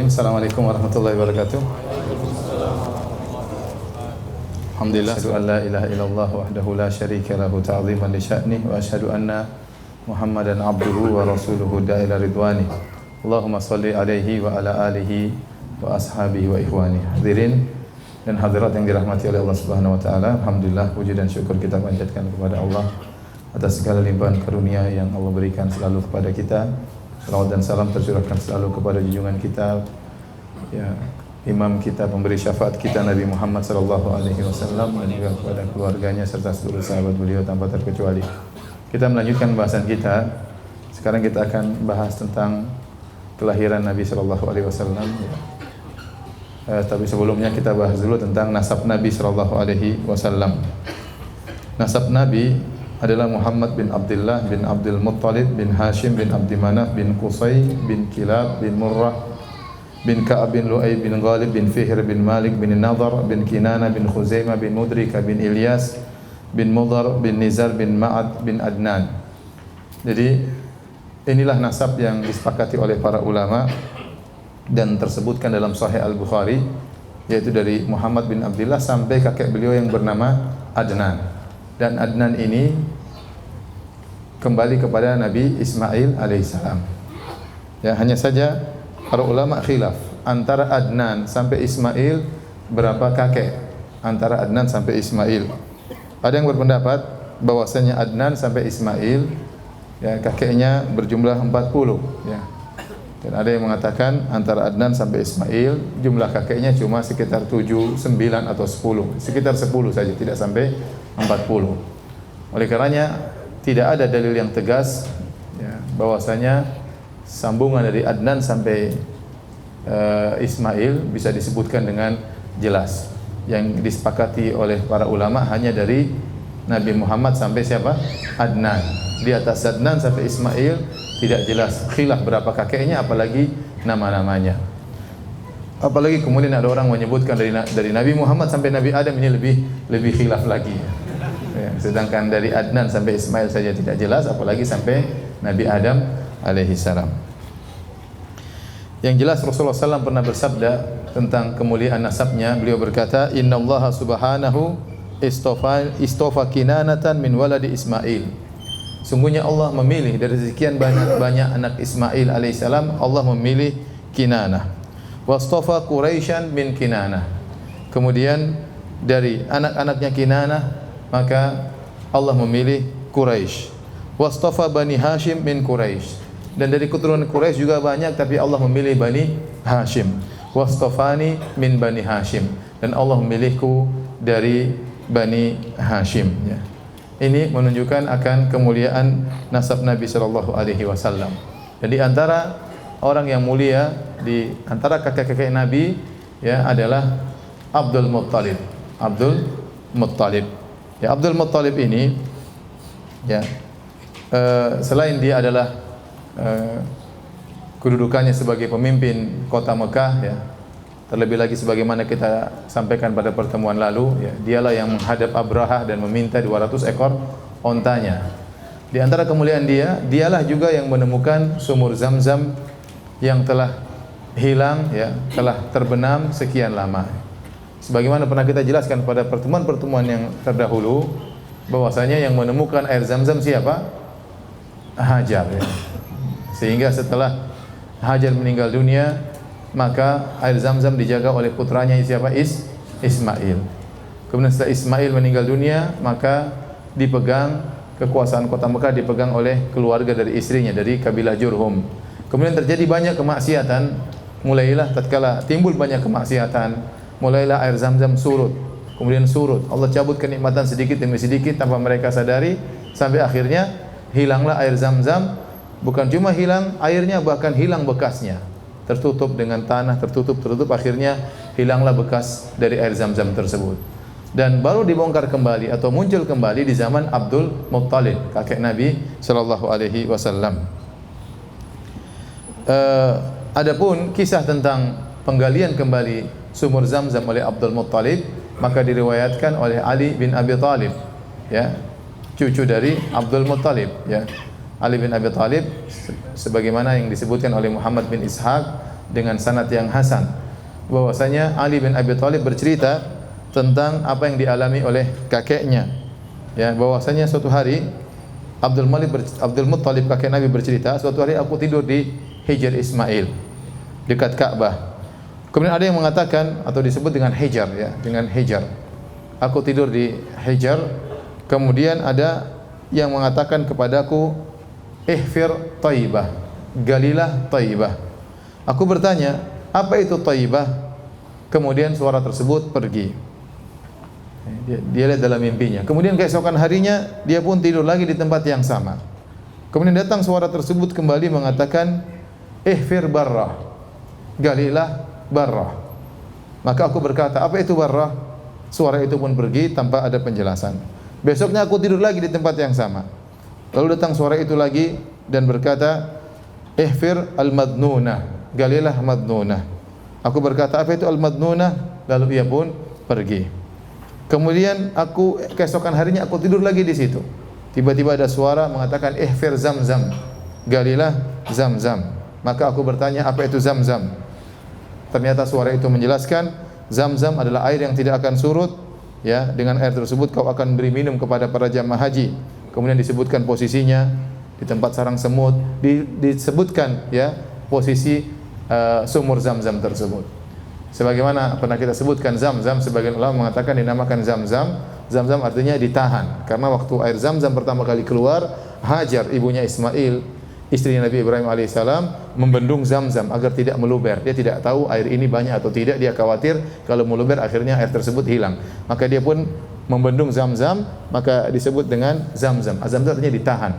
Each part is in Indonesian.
Assalamualaikum warahmatullahi wabarakatuh. Alhamdulillah, asyhadu an la ilaha illallah wahdahu la syarika lahu ta'ziman li sya'nih wa asyhadu anna Muhammadan abduhu wa rasuluhu da'ila ridwani. Allahumma shalli alaihi wa ala alihi wa ashabihi wa ikhwani. Hadirin dan hadirat yang dirahmati oleh Allah Subhanahu wa taala, alhamdulillah puji dan syukur kita panjatkan kepada Allah atas segala limpahan karunia yang Allah berikan selalu kepada kita. Salawat dan salam tercurahkan selalu kepada junjungan kita, ya, imam kita, pemberi syafaat kita, Nabi Muhammad sallallahu alaihi wasallam, dan juga kepada keluarganya serta seluruh sahabat beliau tanpa terkecuali. Kita melanjutkan bahasan kita. Sekarang kita akan bahas tentang kelahiran Nabi sallallahu alaihi wasallam. Tapi sebelumnya kita bahas dulu tentang nasab Nabi sallallahu alaihi wasallam. Nasab Nabi adalah Muhammad bin Abdullah bin Abdul Muttalib bin Hashim bin Abdi Manaf bin Qusay bin Kilab bin Murrah bin Ka'ab bin Lu'ay bin Ghalib bin Fihr bin Malik bin Nadhr bin Kinana bin Khuzaimah bin Mudrika bin Ilyas bin Mudhar bin Nizar bin Ma'ad bin Adnan. Jadi inilah nasab yang disepakati oleh para ulama dan tersebutkan dalam Sahih Al-Bukhari, yaitu dari Muhammad bin Abdullah sampai kakek beliau yang bernama Adnan. Dan Adnan ini kembali kepada Nabi Ismail alaihissalam. Ya, hanya saja para ulama khilaf antara Adnan sampai Ismail berapa kakek, antara Adnan sampai Ismail. Ada yang berpendapat bahwasanya Adnan sampai Ismail, ya, kakeknya berjumlah 40, ya. Dan ada yang mengatakan antara Adnan sampai Ismail jumlah kakeknya cuma sekitar 7, 9 atau 10, sekitar 10 saja, tidak sampai 40. Oleh karenanya tidak ada dalil yang tegas, ya, bahwasanya sambungan dari Adnan sampai Ismail bisa disebutkan dengan jelas. Yang disepakati oleh para ulama hanya dari Nabi Muhammad sampai siapa? Adnan. Di atas Adnan sampai Ismail tidak jelas, khilaf berapa kakeknya, apalagi nama-namanya. Apalagi kemudian ada orang menyebutkan dari Nabi Muhammad sampai Nabi Adam, ini lebih khilaf lagi. Ya, sedangkan dari Adnan sampai Ismail saja tidak jelas, apalagi sampai Nabi Adam alaihi salam. Yang jelas Rasulullah SAW pernah bersabda tentang kemuliaan nasabnya. Beliau berkata, Inna Allah subhanahu istofa kinanatan min waladi Ismail. Sungguhnya Allah memilih dari sekian banyak anak Ismail alaihissalam, Allah memilih Kinanah. Wastofa Quraisyan min Kinanah. Kemudian dari anak-anaknya Kinanah, maka Allah memilih Quraisy. Wastofa Bani Hashim min Quraisy. Dan dari keturunan Quraisy juga banyak, tapi Allah memilih Bani Hashim. Wastofani min Bani Hashim. Dan Allah memilihku dari Bani Hashim, ya. Ini menunjukkan akan kemuliaan nasab Nabi sallallahu alaihi wasallam. Jadi antara orang yang mulia di antara kakek-kakek Nabi, ya, adalah Abdul Muttalib. Abdul Muttalib. Ya, Abdul Muttalib ini, ya, selain dia adalah kedudukannya sebagai pemimpin kota Mekah, ya, terlebih lagi sebagaimana kita sampaikan pada pertemuan lalu, ya, dialah yang menghadap Abrahah dan meminta 200 ekor ontanya. Di antara kemuliaan dialah juga yang menemukan sumur Zam-Zam yang telah hilang, ya, telah terbenam sekian lama. Sebagaimana pernah kita jelaskan pada pertemuan-pertemuan yang terdahulu, bahwasanya yang menemukan air Zam-Zam siapa? Hajar, ya. Sehingga setelah Hajar meninggal dunia, maka air Zam-Zam dijaga oleh putranya siapa? Ismail. Kemudian setelah Ismail meninggal dunia, maka dipegang kekuasaan kota Mekah dipegang oleh keluarga dari istrinya, dari kabilah Jurhum. Kemudian terjadi banyak kemaksiatan, mulailah tatkala timbul banyak kemaksiatan, mulailah air Zam-Zam surut. Kemudian surut, Allah cabut kenikmatan sedikit demi sedikit tanpa mereka sadari, sampai akhirnya hilanglah air Zam-Zam. Bukan cuma hilang airnya, bahkan hilang bekasnya. Tertutup dengan tanah, tertutup, akhirnya hilanglah bekas dari air Zam-Zam tersebut. Dan baru dibongkar kembali atau muncul kembali di zaman Abdul Muttalib, kakek Nabi sallallahu alaihi wasallam. Adapun kisah tentang penggalian kembali sumur Zam-Zam oleh Abdul Muttalib, maka diriwayatkan oleh Ali bin Abi Thalib, ya, cucu dari Abdul Muttalib, ya. Ali bin Abi Thalib sebagaimana yang disebutkan oleh Muhammad bin Ishaq dengan sanad yang hasan bahwasanya Ali bin Abi Thalib bercerita tentang apa yang dialami oleh kakeknya. Ya, bahwasanya suatu hari Abdul Muttalib kakek Nabi bercerita, suatu hari aku tidur di Hijr Ismail dekat Ka'bah. Kemudian ada yang mengatakan atau disebut dengan Hijr, ya, dengan Hijr. Aku tidur di Hijr. Kemudian ada yang mengatakan kepadaku, ihfir Thaibah, galilah Thaibah. Aku bertanya, apa itu Thaibah? Kemudian suara tersebut pergi. Dia lihat dalam mimpinya. Kemudian keesokan harinya dia pun tidur lagi di tempat yang sama. Kemudian datang suara tersebut kembali mengatakan, ihfir Barrah, galilah Barrah. Maka aku berkata, apa itu Barrah? Suara itu pun pergi tanpa ada penjelasan. Besoknya aku tidur lagi di tempat yang sama. Lalu datang suara itu lagi dan berkata, ihfir al-Madnunah, galilah Madnunah. Aku berkata, apa itu al-Madnunah? Lalu ia pun pergi. Kemudian keesokan harinya aku tidur lagi di situ. Tiba-tiba ada suara mengatakan, ihfir Zamzam, galilah Zamzam. Maka aku bertanya, apa itu Zamzam? Ternyata suara itu menjelaskan, Zamzam adalah air yang tidak akan surut. Ya, dengan air tersebut kau akan beri minum kepada para jamaah haji. Kemudian disebutkan posisinya di tempat sarang semut, disebutkan ya posisi sumur Zamzam tersebut. Sebagaimana pernah kita sebutkan Zamzam, sebagian ulama mengatakan dinamakan Zamzam. Zamzam artinya ditahan, karena waktu air Zamzam pertama kali keluar, Hajar ibunya Ismail, istri Nabi Ibrahim alaihissalam, membendung Zamzam agar tidak meluber. Dia tidak tahu air ini banyak atau tidak, dia khawatir kalau meluber akhirnya air tersebut hilang. Maka dia pun membendung Zamzam, maka disebut dengan Zamzam. Zamzam artinya ditahan.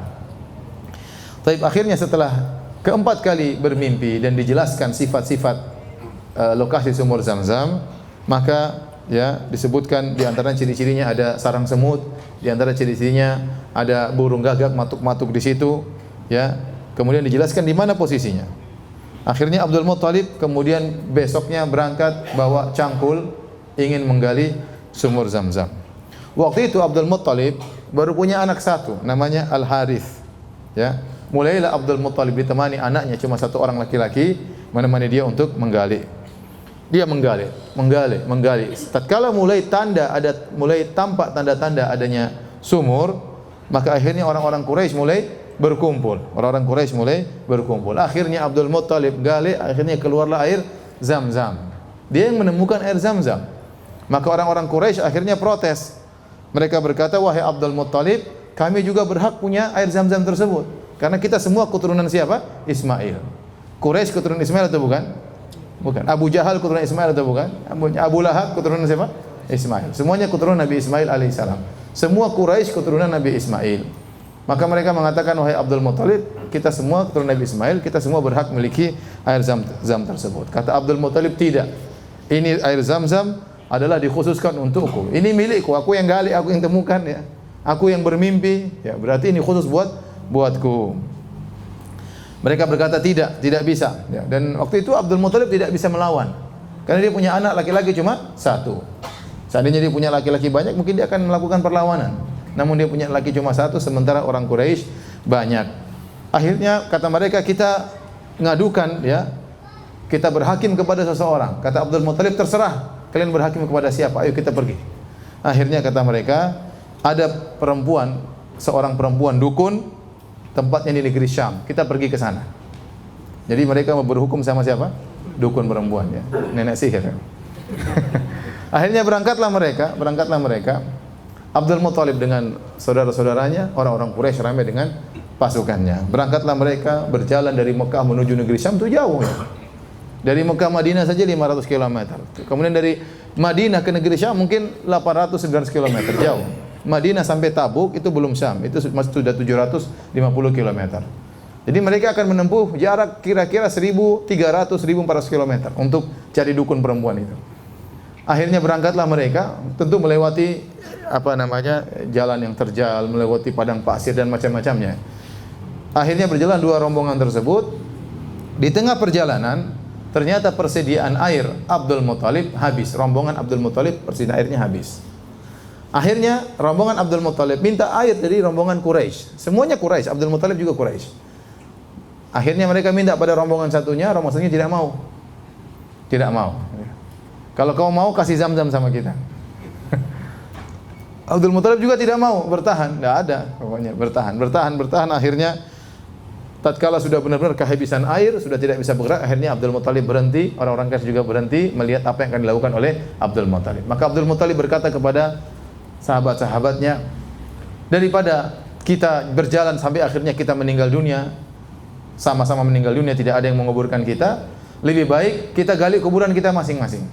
Tapi akhirnya setelah keempat kali bermimpi dan dijelaskan sifat-sifat lokasi sumur Zamzam, maka ya disebutkan di antara ciri-cirinya ada sarang semut, di antara ciri-cirinya ada burung gagak matuk-matuk di situ, ya. Kemudian dijelaskan di mana posisinya. Akhirnya Abdul Muttalib kemudian besoknya berangkat bawa cangkul ingin menggali sumur Zamzam. Waktu itu Abdul Muttalib baru punya anak satu, namanya Al Harith, ya. Mulailah Abdul Muttalib ditemani anaknya, cuma satu orang laki-laki, menemani dia untuk menggali. Dia menggali. Tatkala mulai tampak tanda-tanda adanya sumur, maka akhirnya orang-orang Quraisy mulai berkumpul. Akhirnya Abdul Muttalib gali, akhirnya keluarlah air Zamzam. Dia yang menemukan air Zamzam. Maka orang-orang Quraisy akhirnya protes. Mereka berkata, wahai Abdul Muttalib, kami juga berhak punya air Zamzam tersebut. Karena kita semua keturunan siapa? Ismail. Quraisy keturunan Ismail atau bukan? Bukan. Abu Jahal keturunan Ismail atau bukan? Abu Lahab keturunan siapa? Ismail. Semuanya keturunan Nabi Ismail alaihissalam. Semua Quraisy keturunan Nabi Ismail. Maka mereka mengatakan, wahai Abdul Muttalib, kita semua keturunan Nabi Ismail, kita semua berhak memiliki air Zamzam tersebut. Kata Abdul Muttalib, tidak. Ini air Zamzam adalah dikhususkan untukku. Ini milikku, aku yang gali, aku yang temukan, ya. Aku yang bermimpi, ya. Berarti ini khusus buatku. Mereka berkata tidak bisa. Ya. Dan waktu itu Abdul Muttalib tidak bisa melawan, karena dia punya anak laki-laki cuma satu. Seandainya dia punya laki-laki banyak, mungkin dia akan melakukan perlawanan. Namun dia punya laki cuma satu, sementara orang Quraisy banyak. Akhirnya kata mereka, kita ngadukan, ya, kita berhakim kepada seseorang. Kata Abdul Muttalib, terserah kalian berhakim kepada siapa, ayo kita pergi. Akhirnya kata mereka, ada seorang perempuan dukun, tempatnya di negeri Syam, kita pergi ke sana. Jadi mereka mau berhukum sama siapa? Dukun perempuan, ya, nenek sihir. Akhirnya berangkatlah mereka. Abdul Muttalib dengan saudara-saudaranya, orang-orang Quraisy ramai dengan pasukannya. Berangkatlah mereka, berjalan dari Mekah menuju negeri Syam, itu jauh, ya. Dari Mekah Madinah saja 500 km. Kemudian dari Madinah ke negeri Syam mungkin 800-900 km, jauh. Madinah sampai Tabuk itu belum Syam, itu masih sudah 750 km. Jadi mereka akan menempuh jarak kira-kira 1.300-1.400 km untuk cari dukun perempuan itu. Akhirnya berangkatlah mereka, tentu melewati jalan yang terjal, melewati padang pasir dan macam-macamnya. Akhirnya berjalan dua rombongan tersebut. Di tengah perjalanan ternyata persediaan air Abdul Muttalib habis. Rombongan Abdul Muttalib persediaan airnya habis. Akhirnya rombongan Abdul Muttalib minta air dari rombongan Quraisy. Semuanya Quraisy, Abdul Muttalib juga Quraisy. Akhirnya mereka minta pada rombongan satunya tidak mau. Tidak mau. Kalau kau mau kasih Zam-Zam sama kita. Abdul Muthalib juga tidak mau, bertahan. Tidak ada, pokoknya bertahan. Akhirnya tatkala sudah benar-benar kehabisan air, sudah tidak bisa bergerak, akhirnya Abdul Muthalib berhenti, orang-orang Quraisy juga berhenti melihat apa yang akan dilakukan oleh Abdul Muthalib. Maka Abdul Muthalib berkata kepada sahabat-sahabatnya, daripada kita berjalan sampai akhirnya kita meninggal dunia, sama-sama meninggal dunia, tidak ada yang menguburkan kita, lebih baik kita gali kuburan kita masing-masing.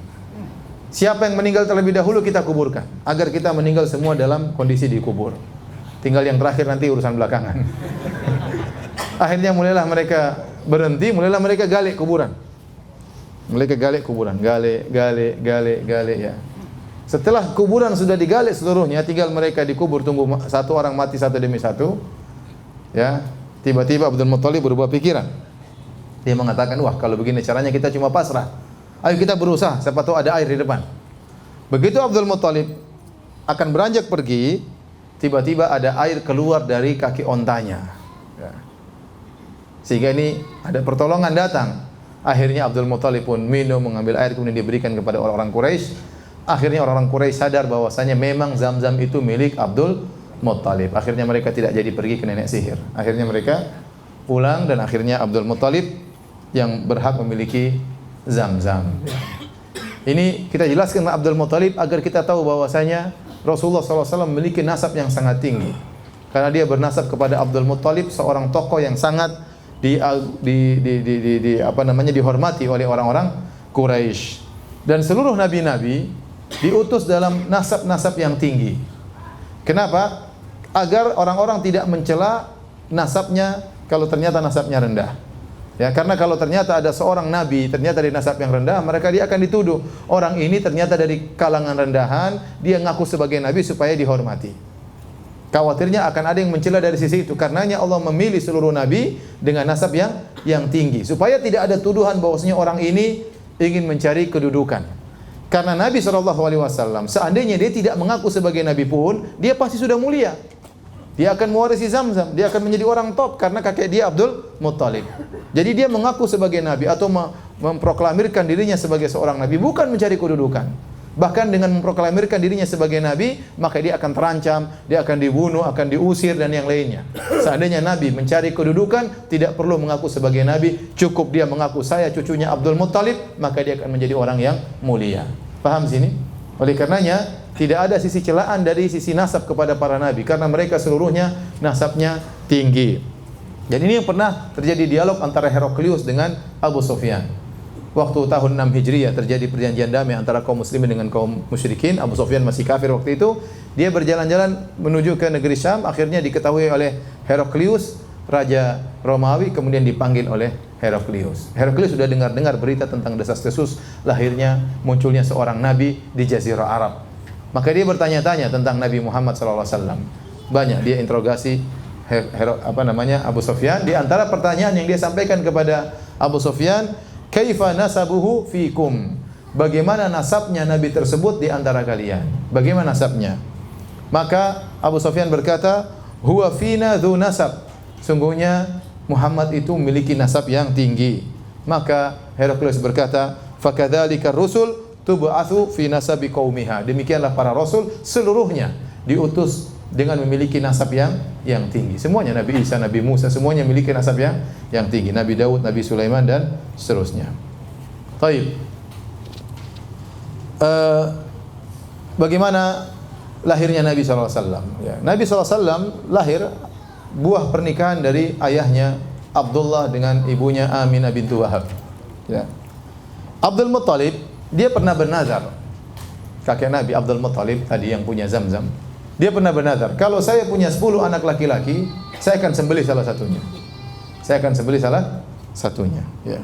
Siapa yang meninggal terlebih dahulu kita kuburkan, agar kita meninggal semua dalam kondisi dikubur. Tinggal yang terakhir nanti urusan belakangan. Akhirnya mulailah mereka berhenti, mulailah mereka gali kuburan. Gali ya. Setelah kuburan sudah digali seluruhnya, tinggal mereka dikubur, tunggu satu orang mati satu demi satu. Ya, tiba-tiba Abdul Muthalib berubah pikiran. Dia mengatakan, wah kalau begini caranya kita cuma pasrah. Ayo kita berusaha, siapa tahu ada air di depan. Begitu Abdul Muthalib akan beranjak pergi, tiba-tiba ada air keluar dari kaki ontanya. Ya. Sehingga ini ada pertolongan datang. Akhirnya Abdul Muthalib pun minum, mengambil air kemudian diberikan kepada orang-orang Quraisy. Akhirnya orang-orang Quraisy sadar bahwasanya memang Zam-Zam itu milik Abdul Muthalib. Akhirnya mereka tidak jadi pergi ke nenek sihir. Akhirnya mereka pulang dan akhirnya Abdul Muthalib yang berhak memiliki Zam-Zam. Ini kita jelaskan Abdul Muthalib agar kita tahu bahwasanya Rasulullah SAW memiliki nasab yang sangat tinggi. Karena dia bernasab kepada Abdul Muthalib, seorang tokoh yang sangat dihormati oleh orang-orang Quraisy. Dan seluruh nabi-nabi diutus dalam nasab-nasab yang tinggi. Kenapa? Agar orang-orang tidak mencela nasabnya kalau ternyata nasabnya rendah. Ya, karena kalau ternyata ada seorang nabi ternyata dari nasab yang rendah, dia akan dituduh orang ini ternyata dari kalangan rendahan, dia ngaku sebagai nabi supaya dihormati. Khawatirnya akan ada yang mencela dari sisi itu. Karenanya Allah memilih seluruh nabi dengan nasab yang tinggi supaya tidak ada tuduhan bahwasanya orang ini ingin mencari kedudukan. Karena Nabi SAW seandainya dia tidak mengaku sebagai nabi pun, dia pasti sudah mulia. Dia akan mewarisi Zam-Zam, dia akan menjadi orang top karena kakek dia Abdul Muthalib. Jadi dia mengaku sebagai nabi atau memproklamirkan dirinya sebagai seorang nabi bukan mencari kedudukan. Bahkan dengan memproklamirkan dirinya sebagai nabi, maka dia akan terancam, dia akan dibunuh, akan diusir dan yang lainnya. Seandainya nabi mencari kedudukan, tidak perlu mengaku sebagai nabi, cukup dia mengaku saya cucunya Abdul Muthalib, maka dia akan menjadi orang yang mulia. Paham sini? Oleh karenanya tidak ada sisi celaan dari sisi nasab kepada para nabi karena mereka seluruhnya nasabnya tinggi. Dan ini yang pernah terjadi dialog antara Heraklius dengan Abu Sufyan. Waktu tahun 6 Hijriah terjadi perjanjian damai antara kaum muslimin dengan kaum musyrikin. Abu Sufyan masih kafir waktu itu. Dia berjalan-jalan menuju ke negeri Syam, akhirnya diketahui oleh Heraklius, raja Romawi, kemudian dipanggil oleh Heraklius. Heraklius sudah dengar-dengar berita tentang desas-desus lahirnya, munculnya seorang nabi di Jazirah Arab. Maka dia bertanya-tanya tentang Nabi Muhammad SAW. Banyak dia interogasi Abu Sufyan. Di antara pertanyaan yang dia sampaikan kepada Abu Sufyan, kaifa nasabuhu fikum? Bagaimana nasabnya Nabi tersebut di antara kalian? Bagaimana nasabnya? Maka Abu Sufyan berkata, huwa fina dzu nasab. Sungguhnya Muhammad itu memiliki nasab yang tinggi. Maka Heraklius berkata, fakadzalika rusul tub'atsu fi nasabi qaumiha. Demikianlah para rasul seluruhnya diutus dengan memiliki nasab yang tinggi. Semuanya Nabi Isa, Nabi Musa semuanya memiliki nasab yang tinggi. Nabi Daud, Nabi Sulaiman dan seterusnya. Baik. Bagaimana lahirnya Nabi SAW? Ya, Nabi SAW lahir buah pernikahan dari ayahnya Abdullah dengan ibunya Aminah bintu Wahab. Ya. Abdul Muthalib dia pernah bernazar. Kakek Nabi Abdul Muthalib tadi yang punya Zam-Zam. Dia pernah bernazar, kalau saya punya 10 anak laki-laki, saya akan sembelih salah satunya. Saya akan sembelih salah satunya. Ya.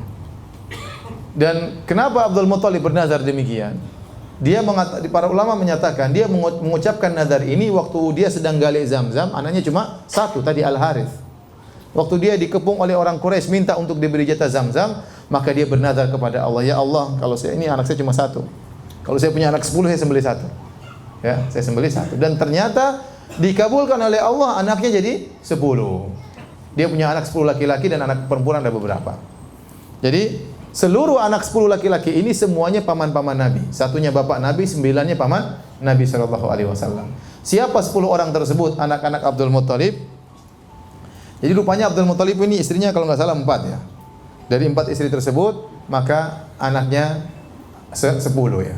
Dan kenapa Abdul Muthalib bernazar demikian? Para ulama menyatakan dia mengucapkan nazar ini waktu dia sedang gali Zam-Zam, anaknya cuma satu tadi Al-Harith. Waktu dia dikepung oleh orang Quraisy minta untuk diberi jatah Zam-Zam, maka dia bernazar kepada Allah, ya Allah, kalau ini anak saya cuma satu. Kalau saya punya anak 10, saya sembelih satu. Ya, saya sembelih satu. Dan ternyata dikabulkan oleh Allah, anaknya jadi 10. Dia punya anak 10 laki-laki dan anak perempuan ada beberapa. Jadi Seluruh anak 10 laki-laki ini semuanya paman-paman Nabi. Satunya bapak Nabi, 9-nya paman Nabi sallallahu alaihi wasallam. Siapa 10 orang tersebut? Anak-anak Abdul Muttalib. Jadi rupanya Abdul Muttalib ini istrinya kalau nggak salah 4 ya. Dari 4 istri tersebut, maka anaknya 10 ya.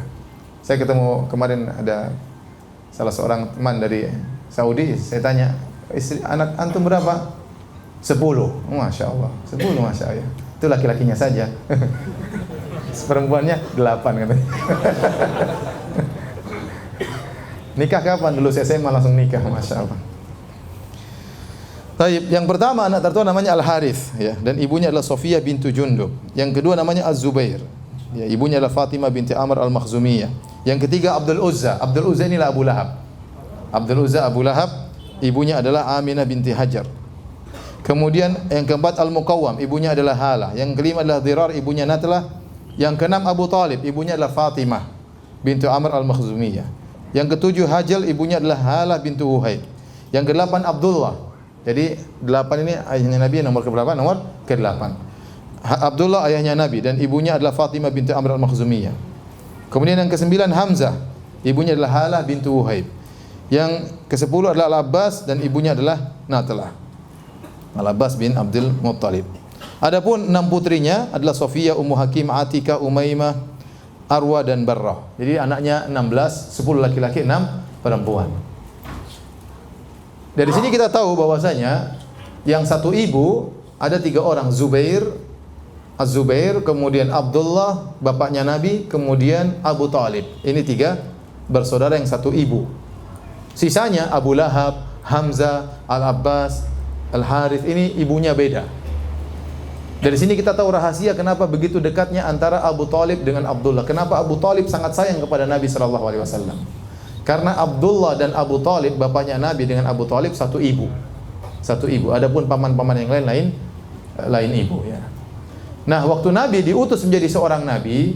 Saya ketemu kemarin ada salah seorang teman dari Saudi, saya tanya, istri anak antum berapa? 10. Masya Allah, 10 Masya Allah. Itu laki-lakinya saja. Perempuannya 8 katanya. Nikah kapan? Dulu saya SMA langsung nikah, Masya Allah. Taib, yang pertama anak tertua namanya Al-Harith ya, dan ibunya adalah Sofiyah bintu Jundub. Yang kedua namanya Az-Zubair. Ya, ibunya adalah Fatimah binti Amr Al-Makhzumiyah. Yang ketiga Abdul Uzza. Abdul Uzza inilah Abu Lahab. Abdul Uzza Abu Lahab, ibunya adalah Aminah binti Hajar. Kemudian yang keempat Al-Muqawwam, ibunya adalah Halah. Yang kelima adalah Dirar, ibunya Natlah. Yang keenam Abu Talib, ibunya adalah Fatimah bintu Amr Al-Makhzumiyah. Yang ketujuh Hajal, ibunya adalah Halah bintu Wuhaib. Yang kedelapan Abdullah. Jadi 8 ini ayahnya Nabi, nomor keberapa? Nomor ke-8. Abdullah ayahnya Nabi dan ibunya adalah Fatimah bintu Amr Al-Makhzumiyah. Kemudian yang ke-9 Hamzah, ibunya adalah Halah bintu Wuhaib. Yang ke-10 adalah Al-Abbas dan ibunya adalah Natlah. Al-Abbas bin Abdul Muttalib. Adapun 6 putrinya adalah Sofiyah, Ummu Hakim, Atika, Umaymah, Arwa dan Barrah. Jadi anaknya 16, 10 laki-laki, 6 perempuan. Dari sini kita tahu bahwasanya yang satu ibu ada 3 orang, Zubair, Az-Zubair, kemudian Abdullah, bapaknya Nabi, kemudian Abu Talib. Ini 3 bersaudara yang satu ibu. Sisanya Abu Lahab, Hamzah, Al-Abbas, Al-Harith, ini ibunya beda. Dari sini kita tahu rahasia kenapa begitu dekatnya antara Abu Talib dengan Abdullah. Kenapa Abu Talib sangat sayang kepada Nabi sallallahu alaihi wasallam? Karena Abdullah dan Abu Talib, bapaknya Nabi dengan Abu Talib satu ibu. Satu ibu. Adapun paman-paman yang lain ibu ya. Nah, waktu Nabi diutus menjadi seorang nabi,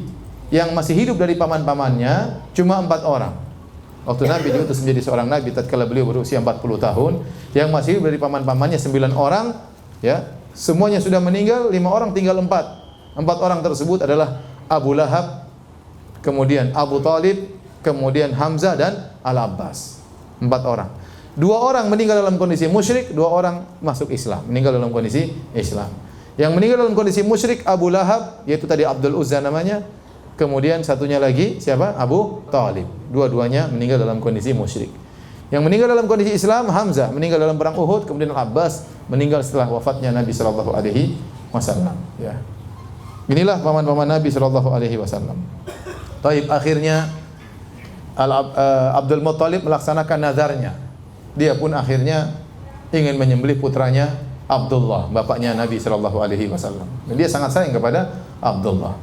yang masih hidup dari paman-pamannya cuma 4 orang. Waktu Nabi diutus menjadi seorang nabi tatkala beliau berusia 40 tahun, yang masih hidup dari paman-pamannya 9 orang, ya. Semuanya sudah meninggal, 5 orang tinggal 4. 4 orang tersebut adalah Abu Lahab, kemudian Abu Talib, kemudian Hamzah dan Al-Abbas. 4 orang. 2 orang meninggal dalam kondisi musyrik, 2 orang masuk Islam, meninggal dalam kondisi Islam. Yang meninggal dalam kondisi musyrik Abu Lahab, yaitu tadi Abdul Uzza namanya. Kemudian satunya lagi siapa? Abu Talib. Dua-duanya meninggal dalam kondisi musyrik. Yang meninggal dalam kondisi Islam Hamzah, meninggal dalam perang Uhud, kemudian Al-Abbas meninggal setelah wafatnya Nabi sallallahu alaihi wasallam, ya. Inilah paman-paman Nabi sallallahu alaihi wasallam. Taib, akhirnya Abdul Muttalib melaksanakan nazarnya. Dia pun akhirnya ingin menyembelih putranya Abdullah, bapaknya Nabi sallallahu alaihi wasallam. Dan dia sangat sayang kepada Abdullah.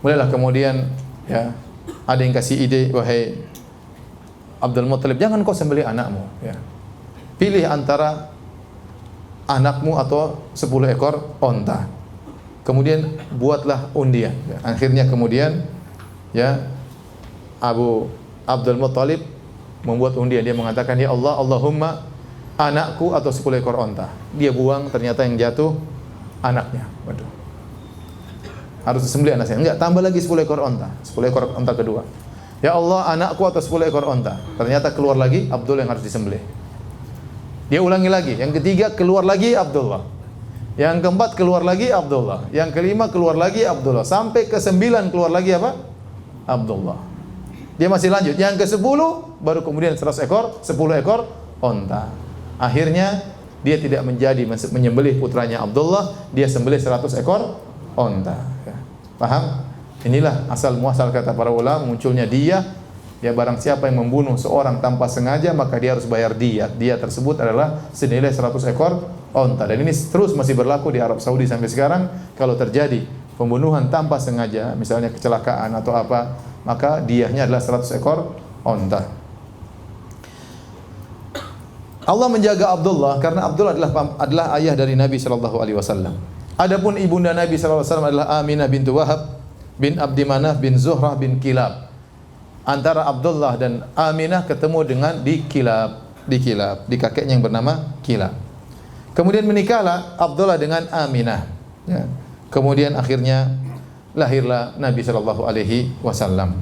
Mulailah kemudian ya ada yang kasih ide, wahai Abdul Muttalib, jangan kau sembelih anakmu ya. Pilih antara anakmu atau 10 ekor onta. Kemudian buatlah undian. Ya. Akhirnya kemudian ya Abdul Muttalib membuat undian. Dia mengatakan, ya Allah, Allahumma anakku atau 10 ekor onta. Dia buang, ternyata yang jatuh anaknya. Waduh. Harus disembelih anaknya. Enggak, tambah lagi 10 ekor onta. 10 ekor onta kedua. Ya Allah, anakku atau 10 ekor onta. Ternyata keluar lagi Abdul yang harus disembelih. Dia ulangi lagi. Yang ketiga keluar lagi Abdullah. Yang keempat keluar lagi Abdullah. Yang kelima keluar lagi Abdullah. Sampai ke-9 keluar lagi apa? Abdullah. Dia masih lanjut. Yang ke-10 baru kemudian 100 ekor, 10 ekor onta. Akhirnya dia tidak menjadi menyembelih putranya Abdullah, dia sembelih 100 ekor onta. Ya. Paham? Inilah asal muasal kata para ulama munculnya diyah. Ya, barang siapa yang membunuh seorang tanpa sengaja maka dia harus bayar diyah. Diyah tersebut adalah senilai 100 ekor onta. Dan ini terus masih berlaku di Arab Saudi sampai sekarang. Kalau terjadi pembunuhan tanpa sengaja, misalnya kecelakaan atau apa, maka diyahnya adalah 100 ekor onta. Allah menjaga Abdullah karena Abdullah adalah ayah dari Nabi sallallahu alaihi wasallam. Adapun ibunda Nabi sallallahu alaihi wasallam adalah Aminah bintu Wahab bin Abdi Manaf bin Zuhrah bin Kilab. Antara Abdullah dan Aminah ketemu dengan di Kilab, di kakeknya yang bernama Kilab. Kemudian menikahlah Abdullah dengan Aminah. Ya. Kemudian akhirnya lahirlah Nabi sallallahu alaihi wasallam.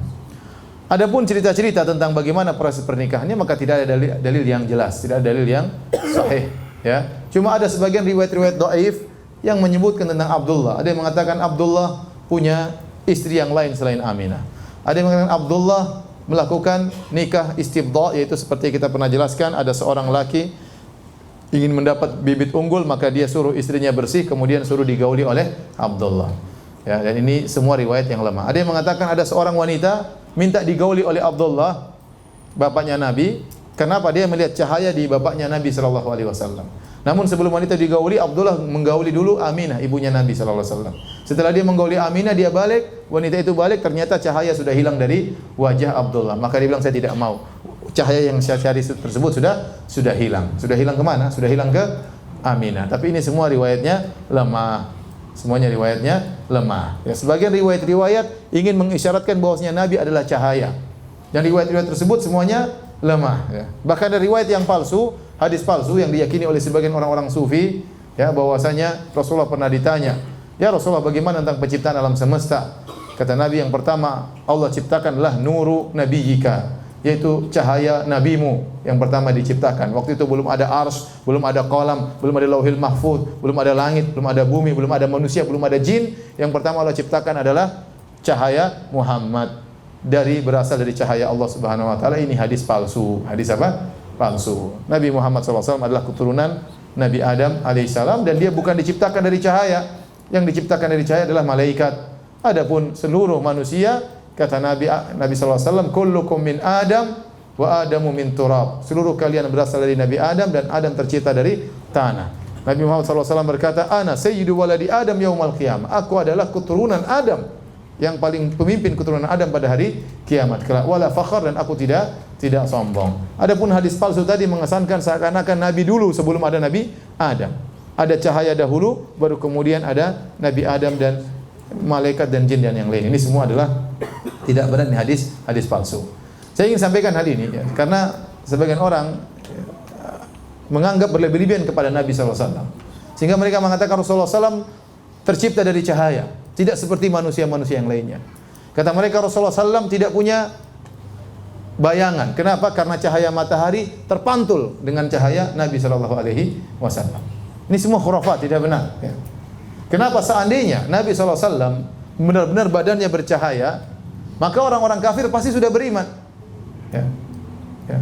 Adapun cerita-cerita tentang bagaimana proses pernikahannya maka tidak ada dalil yang jelas, tidak ada dalil yang sahih, ya. Cuma ada sebagian riwayat-riwayat dhaif yang menyebutkan tentang Abdullah. Ada yang mengatakan Abdullah punya istri yang lain selain Aminah. Ada yang mengatakan Abdullah melakukan nikah istibdha, yaitu seperti kita pernah jelaskan, ada seorang laki ingin mendapat bibit unggul maka dia suruh istrinya bersih kemudian suruh digauli oleh Abdullah. Ya, dan ini semua riwayat yang lemah. Ada yang mengatakan ada seorang wanita minta digauli oleh Abdullah, bapaknya Nabi. Kenapa? Dia melihat cahaya di bapaknya Nabi sallallahu alaihi wasallam. Namun sebelum wanita digauli, Abdullah menggauli dulu Aminah, ibunya Nabi sallallahu alaihi wasallam. Setelah dia menggauli Aminah, dia balik, wanita itu balik, ternyata cahaya sudah hilang dari wajah Abdullah. Maka dia bilang, saya tidak mau. Cahaya yang saya cari tersebut sudah hilang. Sudah hilang ke mana? Sudah hilang ke Aminah. Tapi ini semua riwayatnya lemah. Semuanya riwayatnya lemah. Ya, sebagian riwayat-riwayat ingin mengisyaratkan bahwasanya Nabi adalah cahaya. Dan riwayat-riwayat tersebut semuanya lemah. Ya. Bahkan ada riwayat yang palsu, hadis palsu yang diyakini oleh sebagian orang-orang sufi, ya, bahwasanya Rasulullah pernah ditanya, ya Rasulullah, bagaimana tentang penciptaan alam semesta? Kata Nabi, yang pertama Allah ciptakanlah nuru nabiyyika, yaitu cahaya nabimu yang pertama diciptakan. Waktu itu belum ada arsy, belum ada qalam, belum ada lauhil mahfuz, belum ada langit, belum ada bumi, belum ada manusia, belum ada jin. Yang pertama Allah ciptakan adalah cahaya Muhammad, berasal dari cahaya Allah Subhanahu wa taala. Ini hadis palsu. Hadis apa? Palsu. Nabi Muhammad SAW adalah keturunan Nabi Adam alaihissalam dan dia bukan diciptakan dari cahaya. Yang diciptakan dari cahaya adalah malaikat. Adapun seluruh manusia, kata Nabi SAW, kullukum min Adam wa Adamu min turab. Seluruh kalian berasal dari Nabi Adam dan Adam tercipta dari tanah. Nabi Muhammad SAW berkata, ana sayyidu waladi Adam yaumal qiyamah. Aku adalah keturunan Adam, yang paling pemimpin keturunan Adam pada hari kiamat kelak. Wala fakhar, dan aku tidak sombong. Adapun hadis palsu tadi mengesankan seakan-akan Nabi dulu sebelum ada Nabi Adam. Ada cahaya dahulu, baru kemudian ada Nabi Adam dan malaikat dan jin dan yang lain. Ini semua adalah tidak benar, ini hadis palsu. Saya ingin sampaikan hal ini ya, karena sebagian orang menganggap berlebih-lebihan kepada Nabi SAW, sehingga mereka mengatakan Rasulullah SAW tercipta dari cahaya, tidak seperti manusia-manusia yang lainnya. Kata mereka Rasulullah SAW tidak punya bayangan. Kenapa? Karena cahaya matahari terpantul dengan cahaya Nabi SAW. Ini semua khurafat, tidak benar. Ya. Kenapa? Seandainya Nabi SAW benar-benar badannya bercahaya, maka orang-orang kafir pasti sudah beriman. Ya. Ya.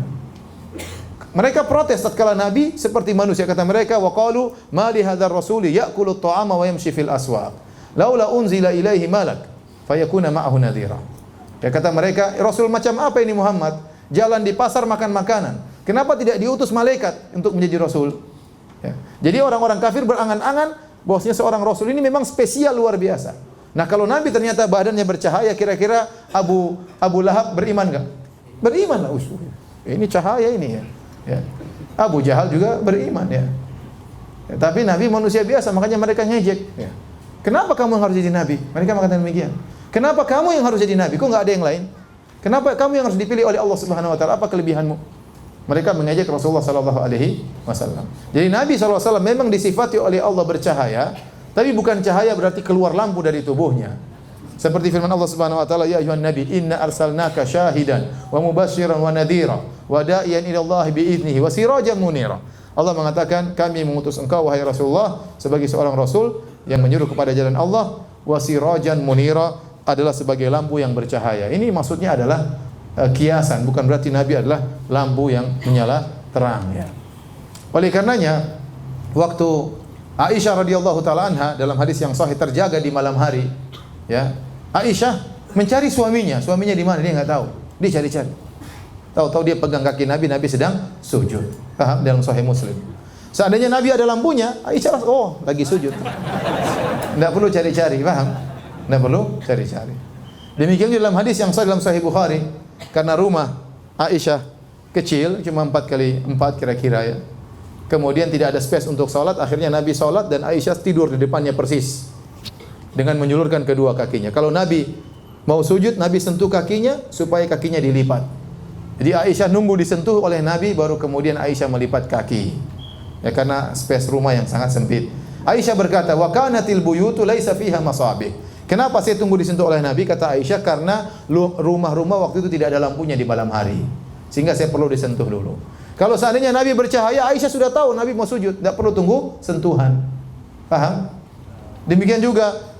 Mereka protes tatkala Nabi seperti manusia. Kata mereka, wa qalu ma li hadzal rasuli ya'kulu at-ta'ama wa yamshi fil aswaq laula unzila ilaihi malak fayakuna ma'ahu nadhira. Ya, kata mereka, Rasul macam apa ini Muhammad? Jalan di pasar makan makanan. Kenapa tidak diutus malaikat untuk menjadi Rasul? Ya. Jadi orang-orang kafir berangan-angan bahwasanya seorang Rasul ini memang spesial luar biasa. Nah, kalau Nabi ternyata badannya bercahaya, kira-kira Abu Lahab beriman enggak? Beriman lah. Ini cahaya ini ya. Ya. Abu Jahal juga beriman ya. Ya. Tapi Nabi manusia biasa, makanya mereka ngejek. Ya. Kenapa kamu yang harus jadi Nabi? Mereka mengatakan demikian. Kenapa kamu yang harus jadi Nabi? Kok nggak ada yang lain? Kenapa kamu yang harus dipilih oleh Allah Subhanahu Wa Taala? Apa kelebihanmu? Mereka mengejek Rasulullah Sallallahu Alaihi Wasallam. Jadi Nabi Sallallahu Alaihi Wasallam memang disifati oleh Allah bercahaya, tapi bukan cahaya berarti keluar lampu dari tubuhnya. Seperti firman Allah Subhanahu Wa Taala, ya ayuhan Nabi, inna arsalnaka syahidan wa mubasyiran wa nadhira wa da'iyan ila Allah bi'idnihi wa sirajan munira. Allah mengatakan, kami mengutus engkau wahai Rasulullah sebagai seorang rasul yang menyuruh kepada jalan Allah, wa sirajan munira, adalah sebagai lampu yang bercahaya. Ini maksudnya adalah kiasan, bukan berarti Nabi adalah lampu yang menyala terang ya. Oleh karenanya waktu Aisyah radhiyallahu taala anha dalam hadis yang sahih terjaga di malam hari ya, Aisyah mencari suaminya di mana dia enggak tahu. Dia cari-cari. Tahu-tahu dia pegang kaki Nabi, Nabi sedang sujud. Paham? Dalam Sahih Muslim. Seandainya Nabi ada lampunya, Aisyah lagi sujud. Enggak perlu cari-cari, paham? Tidak perlu cari-cari. Demikian juga dalam hadis yang sahih dalam Sahih Bukhari, karena rumah Aisyah kecil, cuma 4x4 kira-kira ya. Kemudian tidak ada space untuk salat, akhirnya Nabi salat dan Aisyah tidur di depannya persis dengan menjulurkan kedua kakinya. Kalau Nabi mau sujud, Nabi sentuh kakinya supaya kakinya dilipat. Jadi Aisyah nunggu disentuh oleh Nabi, baru kemudian Aisyah melipat kaki. Ya, karena space rumah yang sangat sempit. Aisyah berkata, wa kanatil buyutu laisa fiha masabih. Kenapa saya tunggu disentuh oleh Nabi? Kata Aisyah, karena rumah-rumah waktu itu tidak ada lampunya di malam hari, sehingga saya perlu disentuh dulu. Kalau seandainya Nabi bercahaya, Aisyah sudah tahu Nabi mau sujud, tidak perlu tunggu sentuhan. Paham? Demikian juga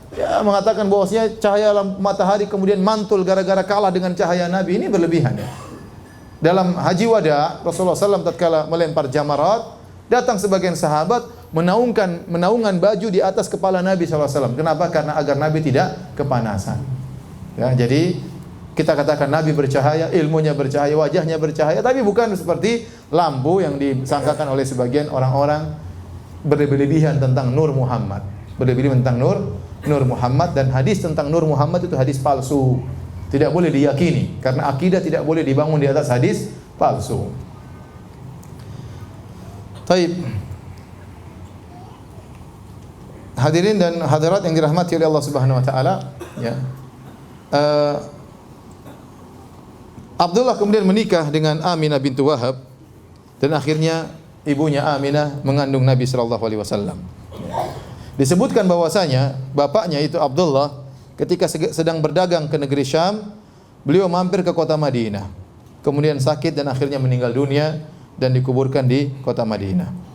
mengatakan bahwasanya cahaya matahari kemudian mantul gara-gara kalah dengan cahaya Nabi, ini berlebihan ya. Dalam haji wada, Rasulullah SAW tatkala melempar jamarat, datang sebagian sahabat menaungan baju di atas kepala Nabi SAW. Kenapa? Karena agar Nabi tidak kepanasan. Ya, jadi kita katakan Nabi bercahaya, ilmunya bercahaya, wajahnya bercahaya, tapi bukan seperti lampu yang disangkakan oleh sebagian orang-orang berlebihan tentang Nur Muhammad. Berlebihan tentang Nur Muhammad, dan hadis tentang Nur Muhammad itu hadis palsu. Tidak boleh diyakini karena akidah tidak boleh dibangun di atas hadis palsu. Baik. Hadirin dan hadirat yang dirahmati oleh Allah Subhanahu wa taala, ya. Abdullah kemudian menikah dengan Aminah bintu Wahab, dan akhirnya ibunya Aminah mengandung Nabi sallallahu alaihi wasallam. Disebutkan bahwasanya bapaknya itu Abdullah ketika sedang berdagang ke negeri Syam, beliau mampir ke kota Madinah. Kemudian sakit dan akhirnya meninggal dunia dan dikuburkan di kota Madinah.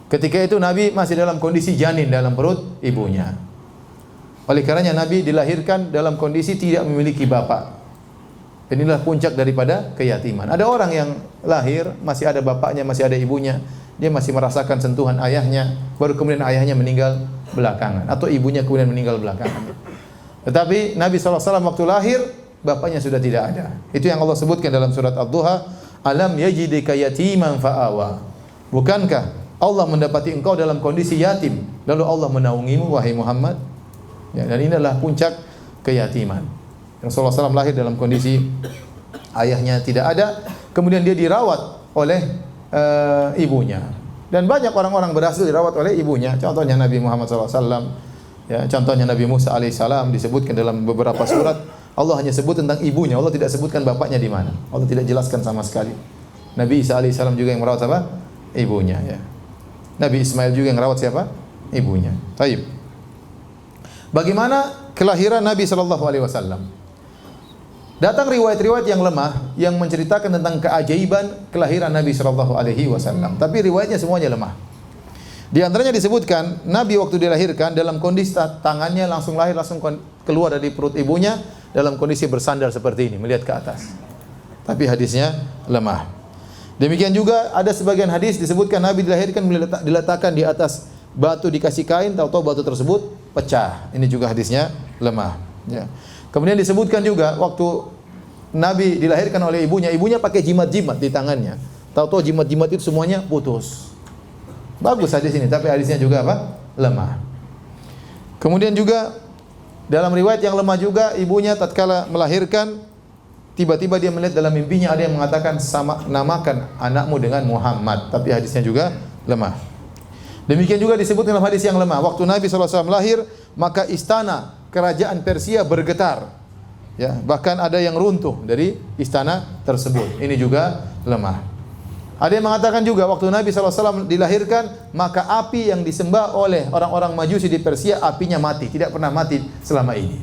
Ketika itu Nabi masih dalam kondisi janin dalam perut ibunya. Oleh karenanya Nabi dilahirkan dalam kondisi tidak memiliki bapak. Inilah puncak daripada keyatiman. Ada orang yang lahir masih ada bapaknya, masih ada ibunya, dia masih merasakan sentuhan ayahnya, baru kemudian ayahnya meninggal belakangan atau ibunya kemudian meninggal belakangan. Tetapi Nabi SAW waktu lahir, bapaknya sudah tidak ada. Itu yang Allah sebutkan dalam surat Ad-Duha, alam yajidika yatiman fa'awa. Bukankah Allah mendapati engkau dalam kondisi yatim, lalu Allah menaungimu wahai Muhammad? Ya, dan inilah puncak keyatiman. Rasulullah SAW lahir dalam kondisi ayahnya tidak ada, kemudian dia dirawat oleh ibunya. Dan banyak orang-orang berhasil dirawat oleh ibunya. Contohnya Nabi Muhammad SAW. Ya, contohnya Nabi Musa alaihissalam disebutkan dalam beberapa surat. Allah hanya sebut tentang ibunya, Allah tidak sebutkan bapaknya di mana. Allah tidak jelaskan sama sekali. Nabi Isa alaihissalam juga yang merawat apa? Ibunya. Ya. Nabi Ismail juga yang merawat siapa? Ibunya. Taib. Bagaimana kelahiran Nabi SAW? Datang riwayat-riwayat yang lemah yang menceritakan tentang keajaiban kelahiran Nabi SAW. Tapi riwayatnya semuanya lemah. Di antaranya disebutkan Nabi waktu dilahirkan dalam kondisi tangannya langsung lahir, langsung keluar dari perut ibunya dalam kondisi bersandar seperti ini, melihat ke atas. Tapi hadisnya lemah. Demikian juga ada sebagian hadis disebutkan Nabi dilahirkan diletakkan di atas batu dikasih kain, tahu-tahu batu tersebut pecah. Ini juga hadisnya lemah. Ya. Kemudian disebutkan juga waktu Nabi dilahirkan oleh ibunya pakai jimat-jimat di tangannya. Tahu-tahu jimat-jimat itu semuanya putus. Bagus hadis ini, tapi hadisnya juga apa? Lemah. Kemudian juga dalam riwayat yang lemah juga, ibunya tatkala melahirkan tiba-tiba dia melihat dalam mimpinya ada yang mengatakan namakan anakmu dengan Muhammad, tapi hadisnya juga lemah. Demikian juga disebut dalam hadis yang lemah, waktu Nabi SAW lahir, maka istana kerajaan Persia bergetar. Ya, bahkan ada yang runtuh dari istana tersebut. Ini juga lemah. Ada yang mengatakan juga waktu Nabi SAW dilahirkan, maka api yang disembah oleh orang-orang Majusi di Persia, apinya mati, tidak pernah mati selama ini.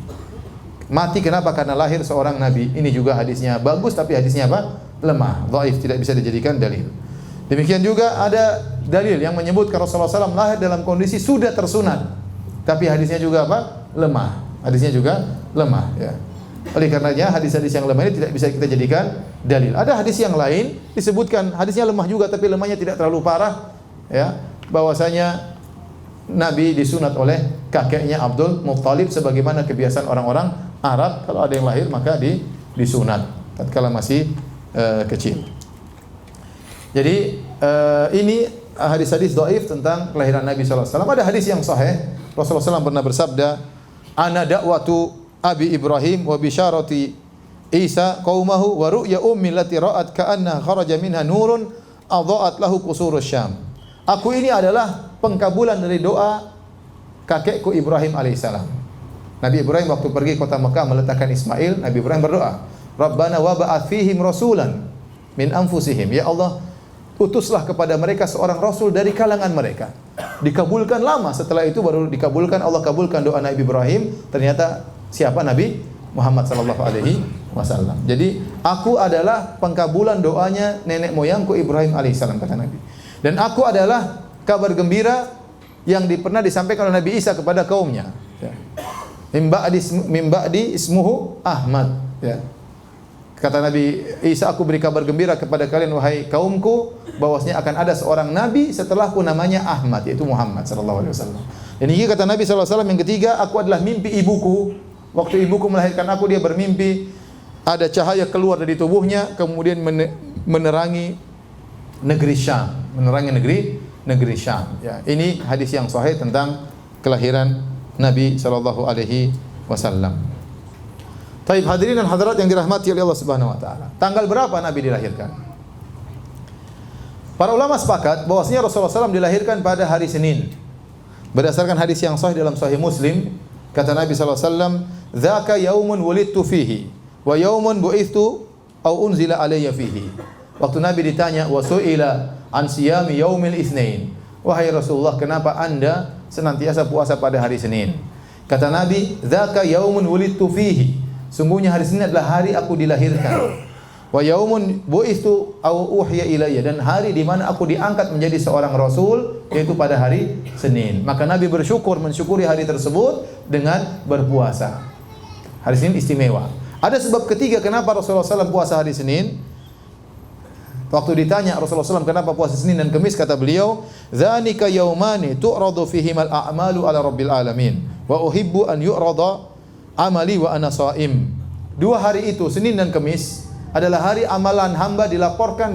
Mati kenapa? Karena lahir seorang Nabi. Ini juga hadisnya bagus, tapi hadisnya apa? Lemah, dhaif, tidak bisa dijadikan dalil. Demikian juga ada dalil yang menyebutkan Rasulullah SAW lahir dalam kondisi sudah tersunat, tapi hadisnya juga apa? Lemah. Hadisnya juga lemah. Ya. Oleh karenanya hadis-hadis yang lemah ini tidak bisa kita jadikan dalil. Ada hadis yang lain disebutkan hadisnya lemah juga, tapi lemahnya tidak terlalu parah, ya, bahwasanya Nabi disunat oleh kakeknya Abdul Muttalib sebagaimana kebiasaan orang-orang Arab, kalau ada yang lahir maka disunat tatkala masih kecil. Jadi ini hadis-hadis dhaif tentang kelahiran Nabi sallallahu alaihi wasallam. Ada hadis yang sahih, Rasulullah SAW pernah bersabda, "Ana da'watu Abi Ibrahim wa bisyarati Isa qaumahu wa ru'ya ummi allati ra'at ka'anna kharaja minha nurun adha'at lahu qusurus Syam." Aku ini adalah pengkabulan dari doa kakekku Ibrahim alaihissalam. Nabi Ibrahim waktu pergi kota Mekah meletakkan Ismail, Nabi Ibrahim berdoa, "Rabbana wa ba'ath fihim rasulan min anfusihim." Ya Allah, utuslah kepada mereka seorang rasul dari kalangan mereka. Dikabulkan lama, setelah itu baru dikabulkan, Allah kabulkan doa Nabi Ibrahim. Ternyata siapa? Nabi Muhammad sallallahu alaihi wasallam. Jadi aku adalah pengkabulan doanya nenek moyangku Ibrahim alaihissalam, kata Nabi. Dan aku adalah kabar gembira yang pernah disampaikan oleh Nabi Isa kepada kaumnya. Ya. Mim ba'di ismuhu Ahmad. Ya. Kata Nabi Isa, aku beri kabar gembira kepada kalian wahai kaumku bahwasanya akan ada seorang nabi setelahku namanya Ahmad, yaitu Muhammad sallallahu alaihi wasallam. Dan ini kata Nabi sallallahu alaihi wasallam yang ketiga, aku adalah mimpi ibuku. Waktu ibuku melahirkan aku, dia bermimpi ada cahaya keluar dari tubuhnya kemudian menerangi negeri Syam, negeri Syam. Ya, ini hadis yang sahih tentang kelahiran Nabi sallallahu alaihi wasallam. Taib hadirin dan hadirat yang dirahmati oleh Allah Subhanahu wa taala. Tanggal berapa Nabi dilahirkan? Para ulama sepakat bahwasanya Rasulullah SAW dilahirkan pada hari Senin. Berdasarkan hadis yang sahih dalam Sahih Muslim, kata Nabi sallallahu alaihi wasallam, "Dzaka yaumun wulidtu fihi wa yaumun bu'ithu au unzila alayya fihi." Waktu Nabi ditanya, "Wa su'ila an siyami yaumil itsnain." Wahai Rasulullah, kenapa Anda senantiasa puasa pada hari Senin? Kata Nabi, "Dzaka yaumun wulidtu fihi." Sungguhnya hari Senin adalah hari aku dilahirkan. Wa yaumun bu'itsu au uhiya ilayya, dan hari di mana aku diangkat menjadi seorang rasul, yaitu pada hari Senin. Maka Nabi mensyukuri hari tersebut dengan berpuasa. Hari Senin istimewa. Ada sebab ketiga kenapa Rasulullah SAW puasa hari Senin. Waktu ditanya Rasulullah SAW kenapa puasa Senin dan Kamis, kata beliau, "Dzanika yaumani tu'radu fihimal a'malu ala rabbil alamin wa uhibbu an yu'rada amali wa ana shaim." Dua hari itu, Senin dan Kamis, adalah hari amalan hamba dilaporkan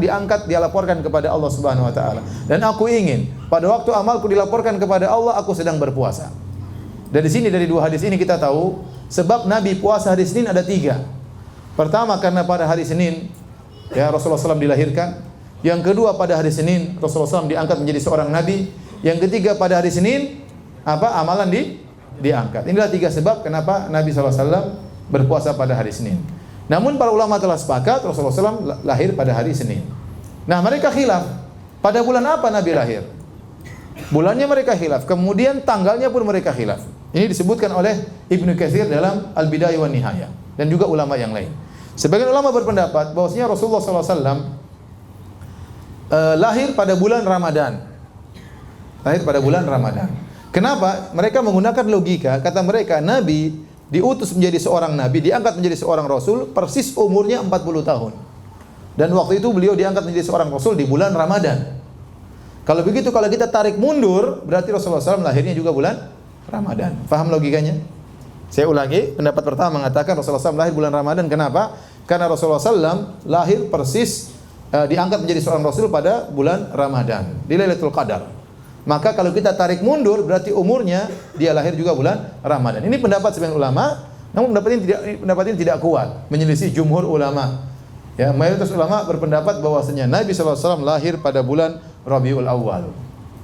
kepada Allah Subhanahu wa taala. Dan aku ingin pada waktu amalku dilaporkan kepada Allah, aku sedang berpuasa. Dari sini, dari dua hadis ini kita tahu sebab Nabi puasa hari Senin ada tiga. Pertama, karena pada hari Senin ya Rasulullah SAW dilahirkan. Yang kedua, pada hari Senin Rasulullah SAW diangkat menjadi seorang nabi. Yang ketiga, pada hari Senin amalan diangkat. Inilah tiga sebab kenapa Nabi SAW berpuasa pada hari Senin. Namun para ulama telah sepakat Rasulullah SAW lahir pada hari Senin. Nah, mereka khilaf pada bulan apa Nabi lahir. Bulannya mereka khilaf, kemudian tanggalnya pun mereka khilaf. Ini disebutkan oleh Ibnu Katsir dalam Al-Bidayah wan Nihayah dan juga ulama yang lain. Sebagian ulama berpendapat bahwasanya Rasulullah SAW lahir pada bulan Ramadan. Lahir pada bulan Ramadan. Kenapa? Mereka menggunakan logika, kata mereka Nabi diutus menjadi seorang nabi, diangkat menjadi seorang rasul, persis umurnya 40 tahun. Dan waktu itu beliau diangkat menjadi seorang rasul di bulan Ramadan. Kalau begitu, kalau kita tarik mundur, berarti Rasulullah SAW lahirnya juga bulan Ramadan. Faham logikanya? Saya ulangi, pendapat pertama mengatakan Rasulullah SAW lahir bulan Ramadan. Kenapa? Karena Rasulullah SAW lahir persis diangkat menjadi seorang rasul pada bulan Ramadan, di Lailatul Qadar. Maka kalau kita tarik mundur, berarti umurnya dia lahir juga bulan Ramadan. Ini pendapat sebagian ulama, namun pendapat ini tidak kuat, menyelisih jumhur ulama. Ya, mayoritas ulama berpendapat bahwasanya Nabi SAW lahir pada bulan Rabiul Awal.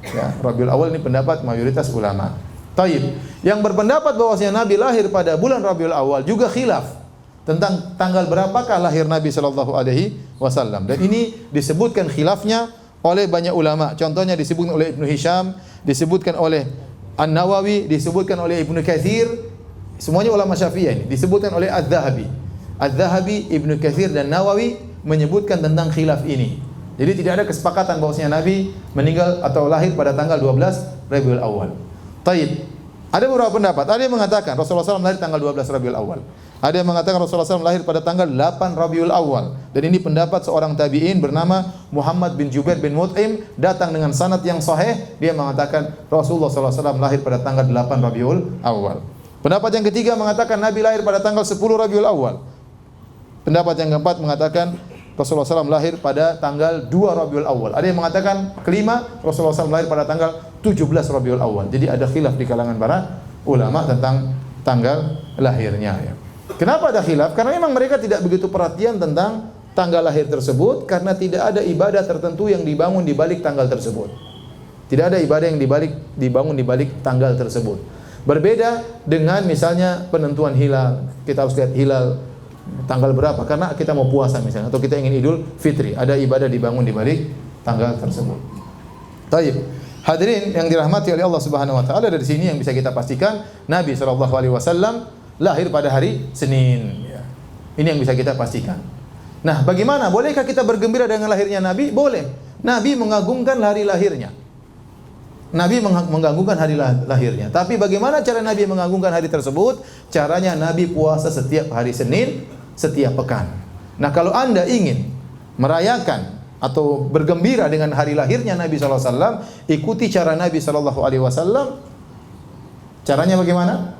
Ya, Rabiul Awal ini pendapat mayoritas ulama. Taib. Yang berpendapat bahwasanya Nabi lahir pada bulan Rabiul Awal juga khilaf tentang tanggal berapakah lahir Nabi SAW. Dan ini disebutkan khilafnya oleh banyak ulama. Contohnya disebutkan oleh Ibnu Hisham, disebutkan oleh An-Nawawi, disebutkan oleh Ibnu Katsir. Semuanya ulama Syafi'iyah ini. Disebutkan oleh Adz-Dzahabi. Adz-Dzahabi, Ibnu Katsir dan Nawawi menyebutkan tentang khilaf ini. Jadi tidak ada kesepakatan bahwasanya Nabi meninggal atau lahir pada tanggal 12 Rabiul Awal. Taib. Ada beberapa pendapat. Ada yang mengatakan Rasulullah SAW lahir tanggal 12 Rabiul Awal. Ada yang mengatakan Rasulullah SAW lahir pada tanggal 8 Rabiul Awal. Dan ini pendapat seorang tabi'in bernama Muhammad bin Jubair bin Mut'im, datang dengan sanad yang sahih. Dia mengatakan Rasulullah SAW lahir pada tanggal 8 Rabiul Awal. Pendapat yang ketiga mengatakan Nabi lahir pada tanggal 10 Rabiul Awal. Pendapat yang keempat mengatakan Rasulullah SAW lahir pada tanggal 2 Rabiul Awal. Ada yang mengatakan kelima Rasulullah SAW lahir pada tanggal 17 Rabiul Awal. Jadi ada khilaf di kalangan para ulama tentang tanggal lahirnya. Ya. Kenapa ada khilaf? Karena memang mereka tidak begitu perhatian tentang tanggal lahir tersebut, karena tidak ada ibadah tertentu yang dibangun di balik tanggal tersebut. Tidak ada ibadah yang dibangun di balik tanggal tersebut. Berbeda dengan misalnya penentuan hilal. Kita harus lihat hilal tanggal berapa karena kita mau puasa misalnya, atau kita ingin Idul Fitri. Ada ibadah dibangun di balik tanggal tersebut. Baik. Hadirin yang dirahmati oleh Allah Subhanahu wa taala, dari sini yang bisa kita pastikan Nabi SAW lahir pada hari Senin. Ya. Ini yang bisa kita pastikan. Nah, bagaimana? Bolehkah kita bergembira dengan lahirnya Nabi? Boleh. Nabi mengagungkan hari lahirnya. Nabi mengagungkan hari lahirnya. Tapi bagaimana cara Nabi mengagungkan hari tersebut? Caranya Nabi puasa setiap hari Senin, setiap pekan. Nah, kalau Anda ingin merayakan atau bergembira dengan hari lahirnya Nabi SAW, ikuti cara Nabi SAW. Caranya bagaimana?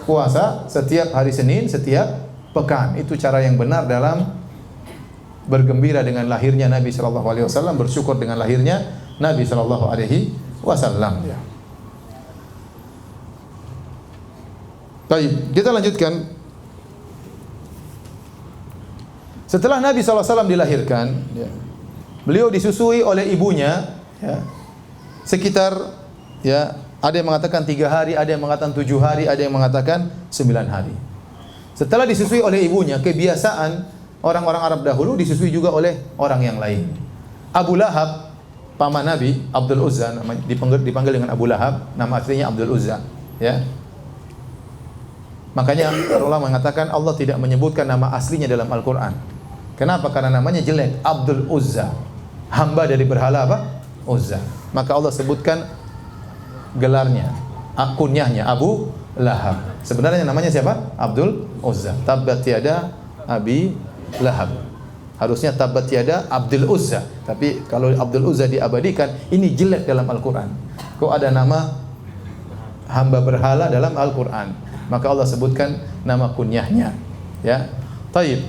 Puasa setiap hari Senin, setiap pekan. Itu cara yang benar dalam bergembira dengan lahirnya Nabi SAW, bersyukur dengan lahirnya Nabi SAW. Ya. Baik, kita lanjutkan. Setelah Nabi SAW dilahirkan, ya, beliau disusui oleh ibunya, ya, sekitar, ya, ada yang mengatakan 3 hari, ada yang mengatakan 7 hari, ada yang mengatakan 9 hari. Setelah disusui oleh ibunya, kebiasaan orang-orang Arab dahulu disusui juga oleh orang yang lain. Abu Lahab, paman Nabi, Abdul Uzza, dipanggil dengan Abu Lahab, nama aslinya Abdul Uzza. Ya. Makanya ulama mengatakan Allah tidak menyebutkan nama aslinya dalam Al-Quran. Kenapa? Karena namanya jelek, Abdul Uzza, hamba dari berhala apa? Uzza. Maka Allah sebutkan gelarnya, kunyahnya Abu Lahab. Sebenarnya namanya siapa? Abdul Uzza. Tabbat yada Abi Lahab. Harusnya tabbat yada Abdul Uzza. Tapi kalau Abdul Uzza diabadikan, ini jelek dalam Al-Quran. Kok ada nama hamba berhala dalam Al-Quran? Maka Allah sebutkan nama kunyahnya. Ya, taib.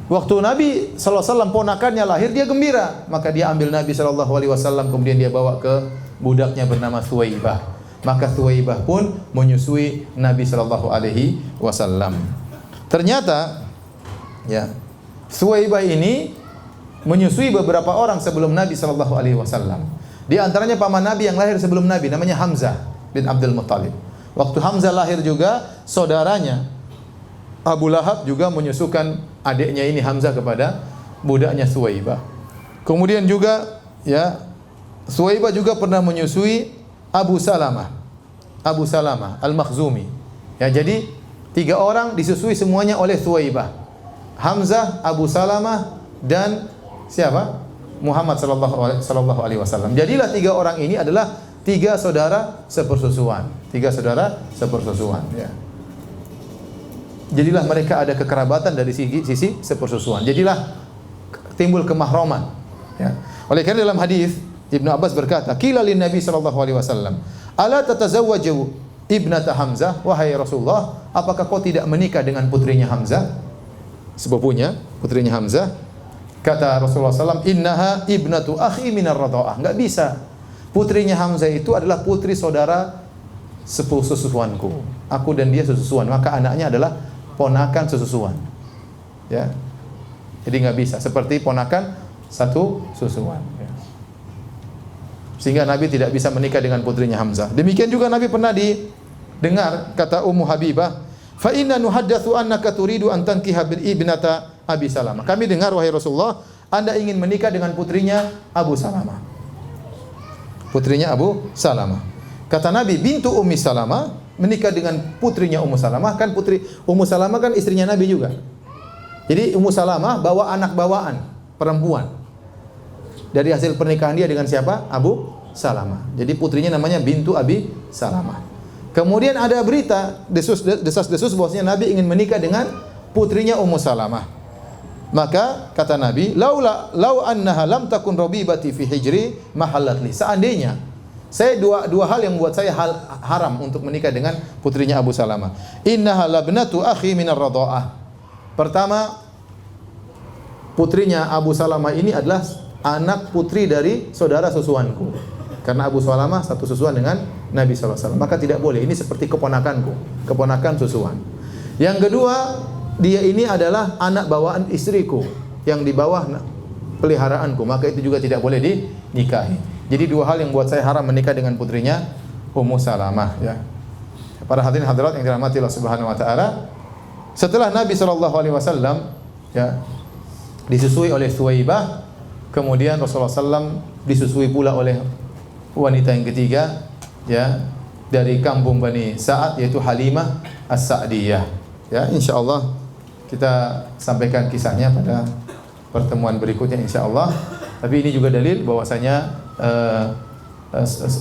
Waktu Nabi SAW ponakannya lahir, dia gembira. Maka dia ambil Nabi SAW, kemudian dia bawa ke budaknya bernama Thuwaibah. Maka Thuwaibah pun menyusui Nabi SAW. Ternyata, ya, Thuwaibah ini menyusui beberapa orang sebelum Nabi SAW. Di antaranya paman Nabi yang lahir sebelum Nabi, namanya Hamzah bin Abdul Muttalib. Waktu Hamzah lahir juga, saudaranya Abu Lahab juga menyusukan adiknya ini Hamzah kepada budaknya Thuwaibah. Kemudian juga, ya, Thuwaibah juga pernah menyusui Abu Salamah Al-Makhzumi. Ya, jadi 3 orang disusui semuanya oleh Thuwaibah. Hamzah, Abu Salamah, dan siapa? Muhammad sallallahu alaihi wasallam. Jadilah 3 orang ini adalah 3 saudara sepersusuan. 3 saudara sepersusuan, ya. Jadilah mereka ada kekerabatan dari sisi sepersusuan. Jadilah timbul kemahroman. Ya. Oleh karena dalam hadis Ibnu Abbas berkata, "Qila lin Nabi sallallahu alaihi wasallam, ala tatazawwaju ibnata Hamzah?" Wahai Rasulullah, apakah kau tidak menikah dengan putrinya Hamzah? Sepupunya, putrinya Hamzah. Kata Rasulullah SAW, "Innaha ibnatu akhi minar radha'ah." Enggak bisa. Putrinya Hamzah itu adalah putri saudara sepususuanku. Aku dan dia sesusuan, maka anaknya adalah ponakan sesusuan. Ya. Jadi enggak bisa seperti ponakan satu susuan, ya. Sehingga Nabi tidak bisa menikah dengan putrinya Hamzah. Demikian juga Nabi pernah didengar kata Ummu Habibah, "Fa inna nuhaddatsu annaka turidu an tankiha bil ibnata Abi Salamah." Kami dengar wahai Rasulullah, Anda ingin menikah dengan putrinya Abu Salamah. Putrinya Abu Salamah. Kata Nabi, bintu Ummi Salamah, menikah dengan putrinya Ummu Salamah. Kan putri Ummu Salamah kan istrinya Nabi juga. Jadi Ummu Salamah bawa anak bawaan perempuan dari hasil pernikahan dia dengan siapa? Abu Salamah. Jadi putrinya namanya bintu Abi Salamah. Kemudian ada berita desas-desus bahwasanya Nabi ingin menikah dengan putrinya Ummu Salamah. Maka kata Nabi, lau annaha lam takun rabibati fi hijri mahallat li. Seandainya saya dua hal yang buat saya haram untuk menikah dengan putrinya Abu Salamah. Innaha labnatu akhi minar radha'ah. Pertama, putrinya Abu Salamah ini adalah anak putri dari saudara susuanku. Karena Abu Salamah satu susuan dengan Nabi SAW. Maka tidak boleh, ini seperti keponakanku, keponakan susuan. Yang kedua, dia ini adalah anak bawaan istriku yang di bawah peliharaanku, maka itu juga tidak boleh dinikahi. Jadi 2 hal yang buat saya haram menikah dengan putrinya Ummu Salamah, ya. Para hadirin hadirat yang dirahmati Allah Subhanahu wa taala, setelah Nabi sallallahu alaihi wasallam, ya, disusui oleh Thuwaibah, kemudian Rasulullah SAW disusui pula oleh wanita yang ketiga, ya, dari kampung Bani Sa'ad, yaitu Halimah As-Sa'diyah. Ya, insyaallah kita sampaikan kisahnya pada pertemuan berikutnya insyaallah. Tapi ini juga dalil bahwasanya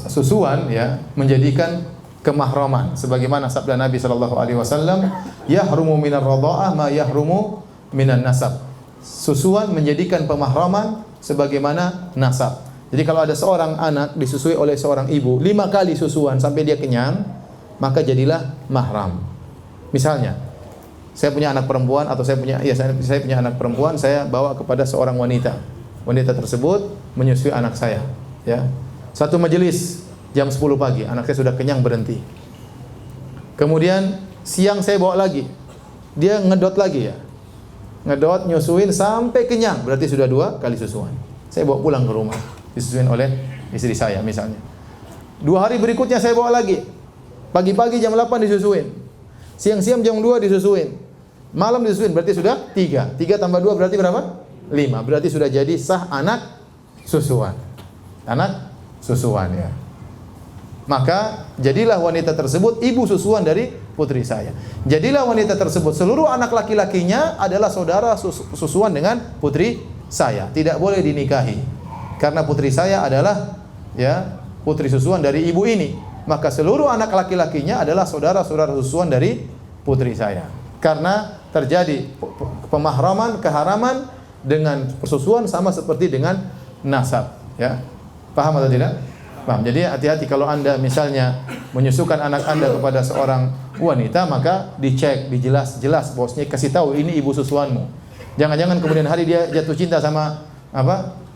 susuan ya menjadikan kemahraman sebagaimana sabda Nabi sallallahu alaihi wasallam, yahrumu minar radha'ah ma yahrumu minan nasab. Susuan menjadikan pemahraman sebagaimana nasab. Jadi kalau ada seorang anak disusui oleh seorang ibu 5 kali susuan sampai dia kenyang, maka jadilah mahram. Misalnya, saya punya anak perempuan atau saya punya anak perempuan, saya bawa kepada seorang wanita. Wanita tersebut menyusui anak saya, ya. Satu majelis jam 10 pagi, anak saya sudah kenyang berhenti. Kemudian siang saya bawa lagi. Dia ngedot lagi ya. Ngedot nyusuin sampai kenyang, berarti sudah 2 kali susuan. Saya bawa pulang ke rumah, disusuin oleh istri saya misalnya. 2 hari berikutnya saya bawa lagi. Pagi-pagi jam 8 disusuin. Siang-siang jam 2 disusuin. Malam disusuin, berarti sudah 3. 3 tambah 2 berarti berapa? 5. Berarti sudah jadi sah anak susuan. Anak susuan ya. Maka jadilah wanita tersebut ibu susuan dari putri saya. Jadilah wanita tersebut seluruh anak laki-lakinya adalah saudara susuan dengan putri saya. Tidak boleh dinikahi. Karena putri saya adalah ya putri susuan dari ibu ini. Maka seluruh anak laki-lakinya adalah saudara-saudara susuan dari putri saya. Karena terjadi pemahraman, keharaman dengan persusuan sama seperti dengan nasab, ya. Paham atau tidak? Paham. Jadi hati-hati kalau Anda misalnya menyusukan anak Anda kepada seorang wanita, maka dicek, dijelas-jelas, bosnya kasih tahu ini ibu susuanmu. Jangan-jangan kemudian hari dia jatuh cinta sama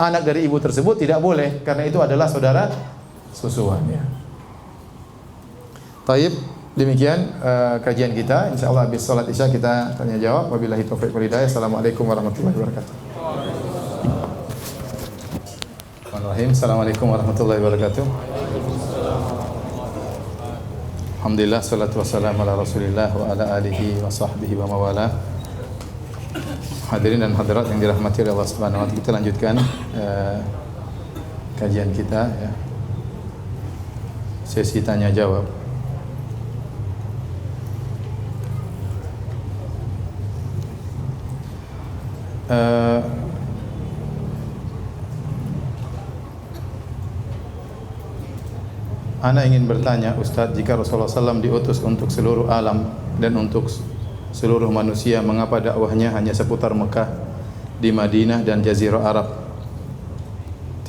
anak dari ibu tersebut, tidak boleh karena itu adalah saudara susuan ya. Taib, demikian kajian kita. Insyaallah habis salat Isya kita tanya jawab. Wabillahi taufiq wal hidayah. Assalamualaikum warahmatullahi wabarakatuh. Bismillahirrahmanirrahim. Assalamualaikum warahmatullahi wabarakatuh. Alhamdulillah, salatu wassalamu ala Rasulillah wa ala alihi wa sahbihi wa mawala. Hadirin dan hadirat yang dirahmati oleh Allah Subhanahu wa taala, kita lanjutkan kajian kita ya. Sesi tanya jawab. Ana ingin bertanya, Ustadz, jika Rasulullah SAW diutus untuk seluruh alam dan untuk seluruh manusia, mengapa dakwahnya hanya seputar Mekah, di Madinah dan Jazirah Arab,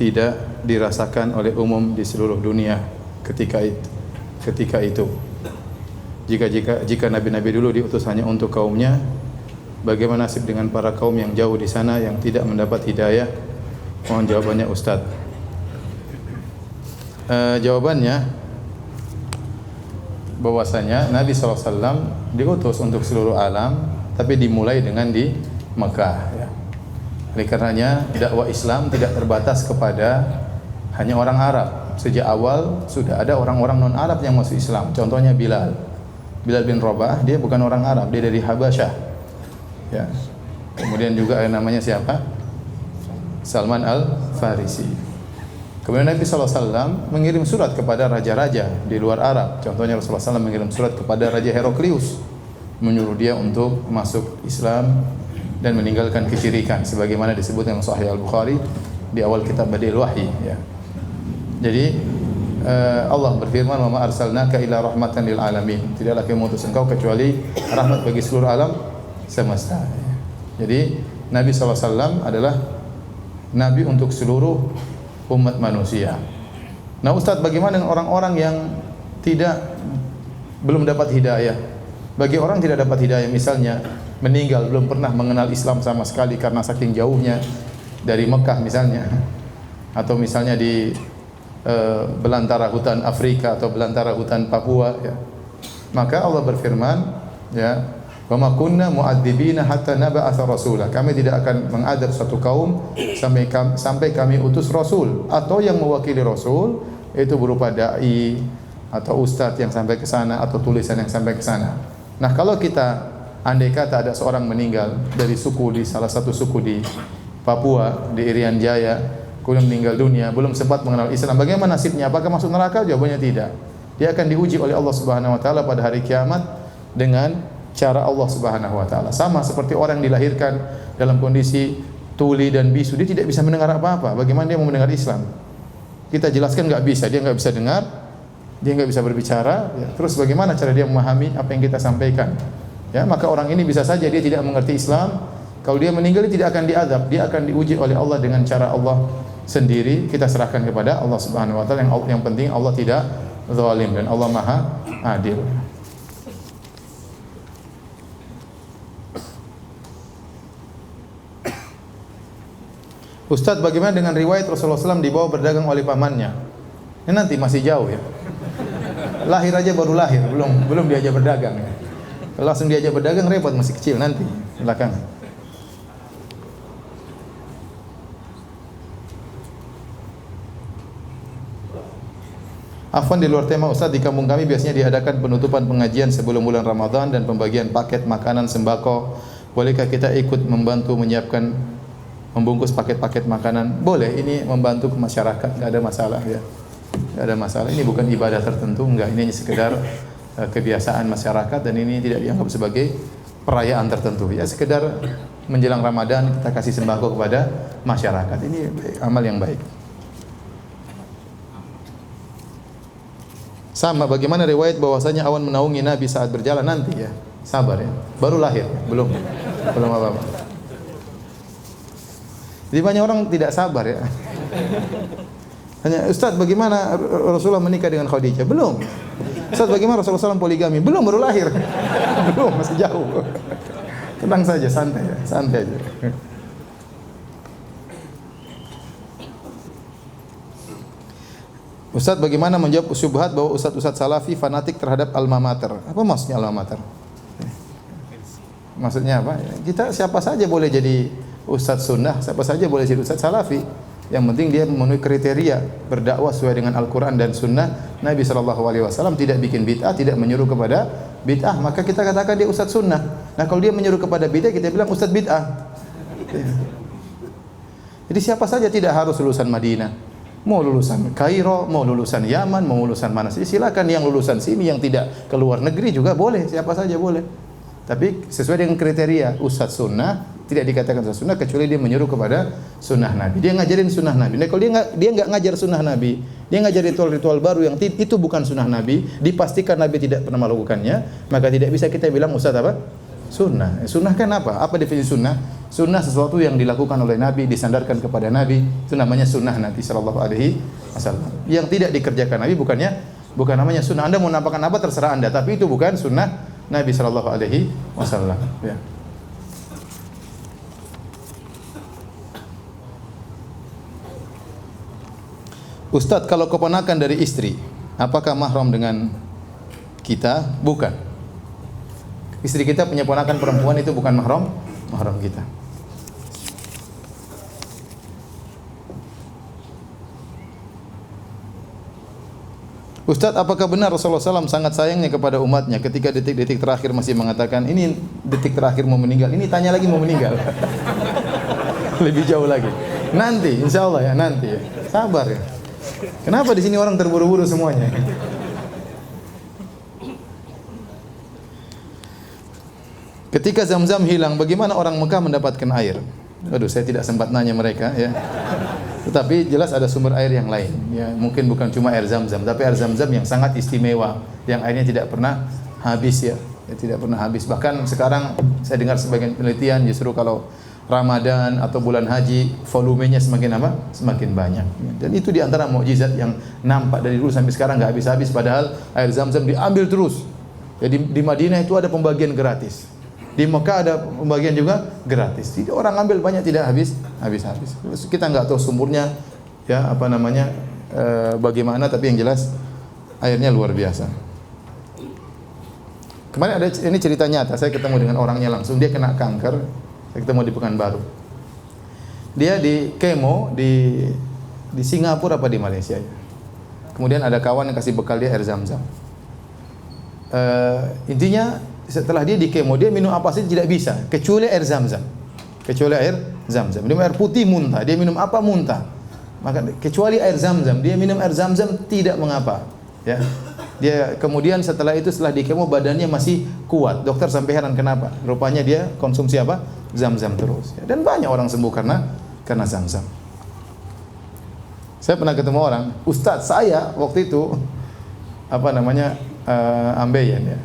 tidak dirasakan oleh umum di seluruh dunia ketika itu? Jika nabi-nabi dulu diutus hanya untuk kaumnya, bagaimana nasib dengan para kaum yang jauh di sana yang tidak mendapat hidayah? Mohon jawabannya, Ustadz. Jawabannya bahwasanya Nabi SAW diutus untuk seluruh alam, tapi dimulai dengan di Mekah ya. Oleh karenanya dakwah Islam tidak terbatas kepada hanya orang Arab. Sejak awal sudah ada orang-orang non-Arab yang masuk Islam. Contohnya Bilal bin Rabah, dia bukan orang Arab, dia dari Habasyah ya. Kemudian juga ada namanya siapa? Salman Al-Farisi. Kemudian Nabi SAW mengirim surat kepada raja-raja di luar Arab. Contohnya Rasulullah SAW mengirim surat kepada Raja Heraklius, menyuruh dia untuk masuk Islam dan meninggalkan kesyirikan, sebagaimana disebut dalam Sahih Al-Bukhari di awal kitab Badil Wahyi ya. Jadi Allah berfirman, "Wa ma arsalnaka illa rahmatan lil alamin." Tidaklah kami mengutus engkau kecuali rahmat bagi seluruh alam semesta. Jadi Nabi SAW adalah Nabi untuk seluruh umat manusia. Nah, Ustadz, bagaimana dengan orang-orang yang belum dapat hidayah? Bagi orang tidak dapat hidayah, misalnya meninggal belum pernah mengenal Islam sama sekali karena saking jauhnya dari Mekah misalnya, atau misalnya di belantara hutan Afrika atau belantara hutan Papua ya. Maka Allah berfirman ya, "Wa ma kunna mu'adzibina hatta nab'atsa rasula." Kami tidak akan mengadab satu kaum sampai kami utus rasul, atau yang mewakili rasul itu berupa dai atau ustadz yang sampai ke sana atau tulisan yang sampai ke sana. Nah, kalau kita andai kata ada seorang meninggal dari suku di salah satu suku di Papua, di Irian Jaya, kemudian meninggal dunia, belum sempat mengenal Islam, bagaimana nasibnya? Apakah masuk neraka? Jawabannya tidak. Dia akan diuji oleh Allah Subhanahu wa taala pada hari kiamat dengan cara Allah Subhanahu wa taala. Sama seperti orang yang dilahirkan dalam kondisi tuli dan bisu, dia tidak bisa mendengar apa-apa. Bagaimana dia mau mendengar Islam? Kita jelaskan nggak bisa, dia nggak bisa dengar, dia nggak bisa berbicara. Ya. Terus bagaimana cara dia memahami apa yang kita sampaikan? Ya, maka orang ini bisa saja dia tidak mengerti Islam. Kalau dia meninggal dia tidak akan diazab, dia akan diuji oleh Allah dengan cara Allah sendiri. Kita serahkan kepada Allah Subhanahu wa taala. Yang penting Allah tidak zalim dan Allah Maha Adil. Ustadz, bagaimana dengan riwayat Rasulullah SAW dibawa berdagang oleh pamannya? Ini nanti masih jauh ya. Lahir aja baru lahir, belum diajak berdagang ya. Kalau langsung diajak berdagang repot, masih kecil nanti belakang. Afwan, di luar tema Ustadz, di kampung kami biasanya diadakan penutupan pengajian sebelum bulan Ramadan dan pembagian paket makanan sembako. Bolehkah kita ikut membantu menyiapkan membungkus paket-paket makanan? Boleh, ini membantu ke masyarakat, enggak ada masalah ya. Enggak ada masalah. Ini bukan ibadah tertentu, enggak, ini hanya sekedar kebiasaan masyarakat dan ini tidak dianggap sebagai perayaan tertentu. Ya sekedar menjelang Ramadan kita kasih sembako kepada masyarakat. Ini amal yang baik. Sama bagaimana riwayat bahwasanya awan menaungi Nabi saat berjalan, nanti ya. Sabar ya. Baru lahir, belum apa-apa. Jadi banyak orang tidak sabar ya. Hanya, Ustaz, bagaimana Rasulullah menikah dengan Khadijah? Belum. Ustaz, bagaimana Rasulullah SAW poligami? Belum, baru lahir. Belum, masih jauh. Tenang saja, santai aja. Ustaz, bagaimana menjawab syubhat bahwa ustaz-ustaz salafi fanatik terhadap alma mater? Apa maksudnya alma mater? Maksudnya apa? Kita siapa saja boleh jadi ustaz sunnah, siapa saja boleh jadi ustaz salafi. Yang penting dia memenuhi kriteria berdakwah sesuai dengan Al-Quran dan sunnah Nabi SAW. Tidak bikin bid'ah, tidak menyuruh kepada bid'ah, maka kita katakan dia ustaz sunnah. Nah kalau dia menyuruh kepada bid'ah, kita bilang ustaz bid'ah. Jadi siapa saja, tidak harus lulusan Madinah, mau lulusan Kairo, mau lulusan Yaman, mau lulusan mana saja silakan. Yang lulusan sini, yang tidak keluar negeri juga boleh, siapa saja boleh. Tapi sesuai dengan kriteria ustaz sunnah. Tidak dikatakan ustaz sunnah kecuali dia menyuruh kepada sunnah Nabi. Dia ngajarin sunnah Nabi. Nah, kalau dia enggak ngajar sunnah Nabi, dia ngajar ritual-ritual baru yang itu bukan sunnah Nabi, dipastikan Nabi tidak pernah melakukannya, maka tidak bisa kita bilang ustaz apa? Sunnah. Sunnah kan apa? Apa definisi sunnah? Sunnah sesuatu yang dilakukan oleh Nabi, disandarkan kepada Nabi, itu namanya sunnah Nabi sallallahu alaihi wasallam. Yang tidak dikerjakan Nabi bukan namanya sunnah. Anda mau nampakkan apa terserah Anda, tapi itu bukan sunnah Nabi sallallahu alaihi wasallam. Ya. Ustadz, kalau keponakan dari istri, apakah mahram dengan kita? Bukan. Istri kita punya ponakan perempuan, itu bukan mahram kita. Ustadz, apakah benar Rasulullah SAW sangat sayangnya kepada umatnya ketika detik-detik terakhir masih mengatakan, ini detik terakhir mau meninggal, ini tanya lagi mau meninggal. Lebih jauh lagi. Nanti, insya Allah ya, nanti ya. Sabar ya. Kenapa di sini orang terburu-buru semuanya? Ketika Zam-Zam hilang, bagaimana orang Mekah mendapatkan air? Aduh, saya tidak sempat nanya mereka ya. Tetapi jelas ada sumber air yang lain. Ya, mungkin bukan cuma air Zam-Zam, tapi air Zam-Zam yang sangat istimewa, yang airnya tidak pernah habis ya. Tidak pernah habis. Bahkan sekarang saya dengar sebagian penelitian justru kalau Ramadan atau bulan haji volumenya semakin apa? Semakin banyak. Dan itu di antara mukjizat yang nampak dari dulu sampai sekarang enggak habis-habis, padahal air Zam-Zam diambil terus. Jadi di Madinah itu ada pembagian gratis. Di Mekah ada pembagian juga gratis. Jadi orang ambil banyak, tidak habis. Kita enggak tahu sumurnya ya apa namanya bagaimana, tapi yang jelas airnya luar biasa. Kemarin ada ini cerita nyata, saya ketemu dengan orangnya langsung, dia kena kanker. Saya ketemu di Pekanbaru. Dia di kemo di Singapura apa di Malaysia. Kemudian ada kawan yang kasih bekal dia air Zam-Zam. Intinya setelah dia di kemo, dia minum apa saja tidak bisa kecuali air Zam-Zam. Dia minum air putih muntah, dia minum apa muntah. Maka kecuali air Zam-Zam, dia minum air Zam-Zam tidak mengapa, ya. Dia kemudian setelah itu setelah dikemo badannya masih kuat. Dokter sampai heran kenapa? Rupanya dia konsumsi apa? Zam-zam terus. Dan banyak orang sembuh karena zam-zam. Saya pernah ketemu orang, Ustadz saya waktu itu ambeien ya.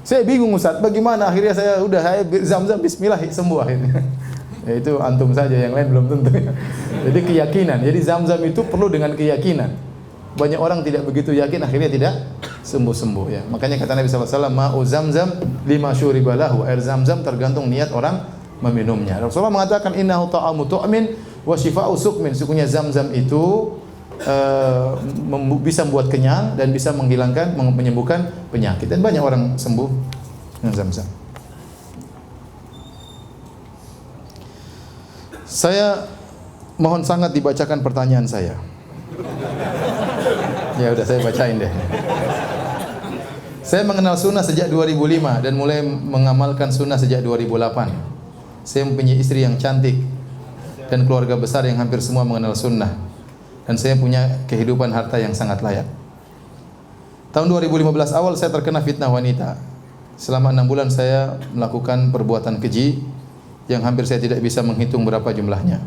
Saya bingung Ustadz, bagaimana akhirnya saya zam-zam bismillah sembuh akhirnya. Ya itu antum saja, yang lain belum tentu. Jadi keyakinan. Jadi zam-zam itu perlu dengan keyakinan. Banyak orang tidak begitu yakin akhirnya tidak sembuh-sembuh ya. Makanya kata Nabi sallallahu alaihi wasallam, "Ma'u zamzam lima syuriba lahu." Air zam-zam tergantung niat orang meminumnya. Rasulullah mengatakan innahu ta'amu tu'min wa shifa'u suqmin. Sesungguhnya zam-zam itu bisa membuat kenyang dan bisa menyembuhkan penyakit, dan banyak orang sembuh dengan zam-zam. Saya mohon sangat dibacakan pertanyaan saya. Ya udah saya bacain deh. Saya mengenal sunnah sejak 2005 dan mulai mengamalkan sunnah sejak 2008. Saya mempunyai istri yang cantik dan keluarga besar yang hampir semua mengenal sunnah. Dan saya punya kehidupan harta yang sangat layak. Tahun 2015 awal saya terkena fitnah wanita. Selama 6 bulan saya melakukan perbuatan keji yang hampir saya tidak bisa menghitung berapa jumlahnya.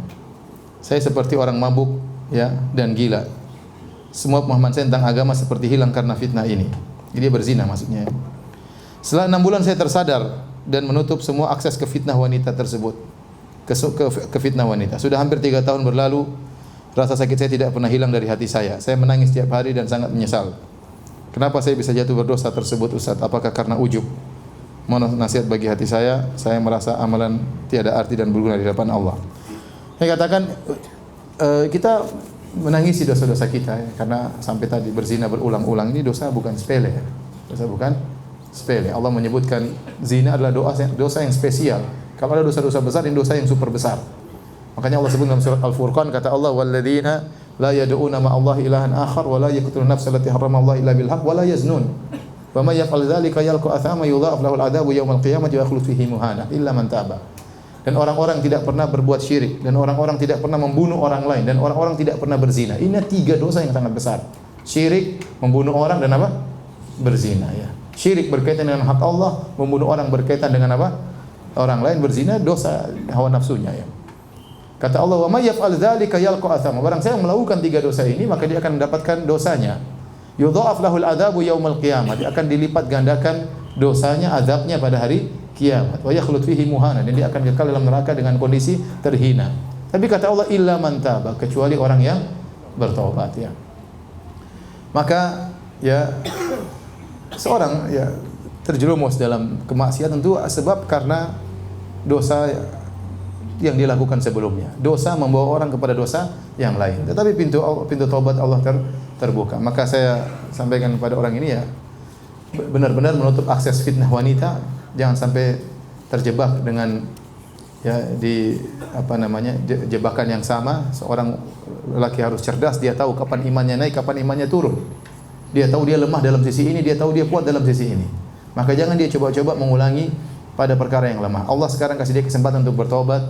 Saya seperti orang mabuk ya dan gila. Semua pemahaman saya tentang agama seperti hilang karena fitnah ini. Dia berzina maksudnya. Setelah 6 bulan saya tersadar dan menutup semua akses ke fitnah wanita tersebut. Ke fitnah wanita. Sudah hampir 3 tahun berlalu. Rasa sakit saya tidak pernah hilang dari hati saya. Saya menangis setiap hari dan sangat menyesal. Kenapa saya bisa jatuh berdosa tersebut Ustaz? Apakah karena ujub? Mohon nasihat bagi hati saya. Saya merasa amalan tiada arti dan berguna di hadapan Allah. Saya katakan kita menangisi dosa-dosa kita ya, karena sampai tadi berzina berulang-ulang ini dosa bukan sepele ya. Dosa bukan sepele. Allah menyebutkan zina adalah dosa yang spesial. Kalau ada dosa-dosa besar, ini dosa yang super besar. Makanya Allah sebut dalam surat Al-Furqan, kata Allah, walladzina la yad'una ma'allahi ilahan akhar wa la yaqtuluna nafsa allati harrama Allah illa bil haqq wa la yaznun. Wa may yaf'al dzalika yalqa athama yudha'af lahu al-'adzabu yawmal qiyamati wa yakhlud fihi muhana illa man taba. Dan orang-orang tidak pernah berbuat syirik, dan orang-orang tidak pernah membunuh orang lain, dan orang-orang tidak pernah berzina. Ini 3 dosa yang sangat besar. Syirik, membunuh orang, dan apa? Berzina ya. Syirik berkaitan dengan hak Allah, membunuh orang berkaitan dengan apa? Orang lain, berzina dosa hawa nafsunya ya. Kata Allah, "Wa may yaf'al dzalika yalqa athama." Barang siapa melakukan 3 dosa ini, maka dia akan mendapatkan dosanya. Yudha'af lahul adzabu yaumal qiyamah. Dia akan dilipat gandakan dosanya, azabnya pada hari kiamat. Wa yakhlud fihi muhana. Dan dia akan kekal dalam neraka dengan kondisi terhina. Tapi kata Allah, illa man taba, kecuali orang yang bertobat ya. Maka ya seorang ya terjerumus dalam kemaksiatan tentu sebab karena dosa yang dilakukan sebelumnya. Dosa membawa orang kepada dosa yang lain. Tetapi pintu taubat Allah terbuka. Maka saya sampaikan kepada orang ini ya, benar-benar menutup akses fitnah wanita. Jangan sampai terjebak dengan ya di jebakan yang sama. Seorang lelaki harus cerdas, dia tahu kapan imannya naik, kapan imannya turun. Dia tahu dia lemah dalam sisi ini, dia tahu dia kuat dalam sisi ini. Maka jangan dia coba-coba mengulangi pada perkara yang lemah. Allah sekarang kasih dia kesempatan untuk bertobat.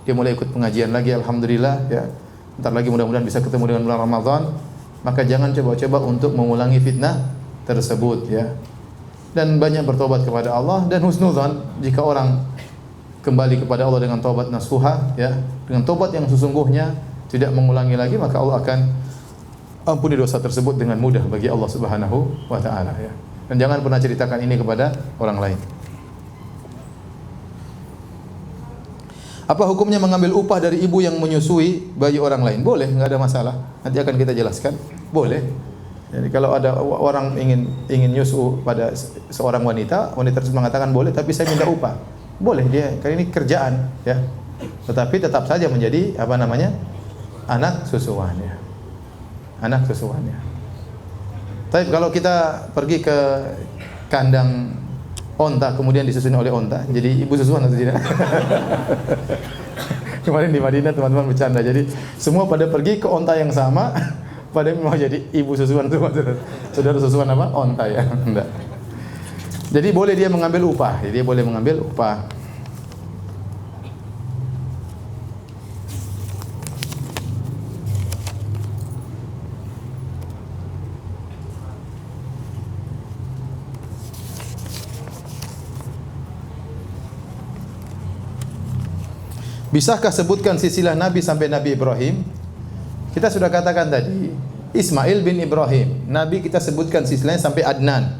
Dia mulai ikut pengajian lagi, alhamdulillah ya. Entar lagi mudah-mudahan bisa ketemu dengan bulan Ramadan. Maka jangan coba-coba untuk mengulangi fitnah tersebut ya. Dan banyak bertobat kepada Allah, dan husnudzan jika orang kembali kepada Allah dengan taubat nasuha ya, dengan taubat yang sesungguhnya, tidak mengulangi lagi, maka Allah akan ampuni dosa tersebut dengan mudah bagi Allah Subhanahu wa taala ya. Dan jangan pernah ceritakan ini kepada orang lain. Apa hukumnya mengambil upah dari ibu yang menyusui bayi orang lain? Boleh, enggak ada masalah. Nanti akan kita jelaskan. Boleh. Jadi kalau ada orang ingin nyusu pada seorang wanita tersebut mengatakan boleh, tapi saya minta upah. Boleh dia, karena ini kerjaan ya. Tetapi tetap saja menjadi anak susuan ya. Anak susuan ya. Tapi kalau kita pergi ke kandang onta kemudian disusui oleh onta, jadi ibu susuan atau tidak? Kemarin di Madinah teman-teman bercanda, jadi semua pada pergi ke onta yang sama, pada mau jadi ibu susuan semua. Saudara susuan apa? Onta ya, enggak. Jadi boleh dia mengambil upah, jadi dia boleh mengambil upah. Bisakah sebutkan silsilah Nabi sampai Nabi Ibrahim? Kita sudah katakan tadi, Ismail bin Ibrahim. Nabi kita sebutkan silsilahnya sampai Adnan.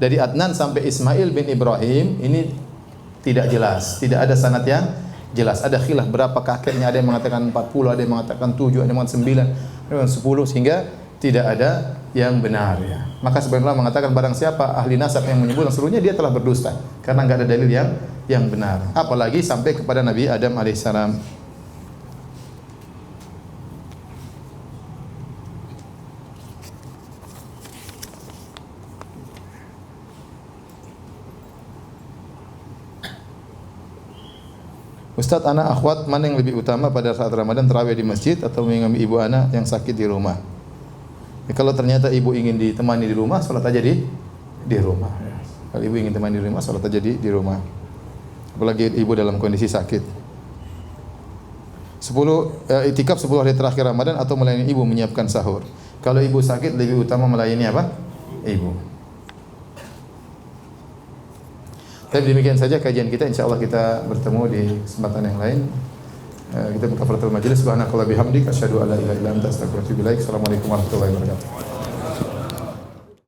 Dari Adnan sampai Ismail bin Ibrahim ini tidak jelas, tidak ada sanad yang jelas. Ada khilaf berapa kakeknya, ada yang mengatakan 40, ada yang mengatakan 7, ada yang mengatakan 9, ada yang 10, sehingga tidak ada yang benar ya. Maka sebagian ulama mengatakan barang siapa ahli nasab yang menyebut seluruhnya dia telah berdusta karena enggak ada dalil yang benar. Apalagi sampai kepada Nabi Adam alaihissalam. Ustaz, anak akhwat mana yang lebih utama pada saat Ramadan, tarawih di masjid atau mengimami ibu anak yang sakit di rumah? Ya, kalau ternyata ibu ingin ditemani di rumah, salat aja di rumah. Ya. Kalau ibu ingin ditemani di rumah, salat aja di rumah. Apalagi ibu dalam kondisi sakit. 10 itikaf 10 hari terakhir Ramadan atau melayani ibu menyiapkan sahur. Kalau ibu sakit lebih utama melayani apa? Ibu. Tapi demikian saja kajian kita, insyaallah kita bertemu di kesempatan yang lain. Kita buka kafaratul majelis. Subhanakallah bihamdik asyhadu an la ilaha illa anta astaghfiruka wa atubu ilaik. Assalamualaikum warahmatullahi wabarakatuh.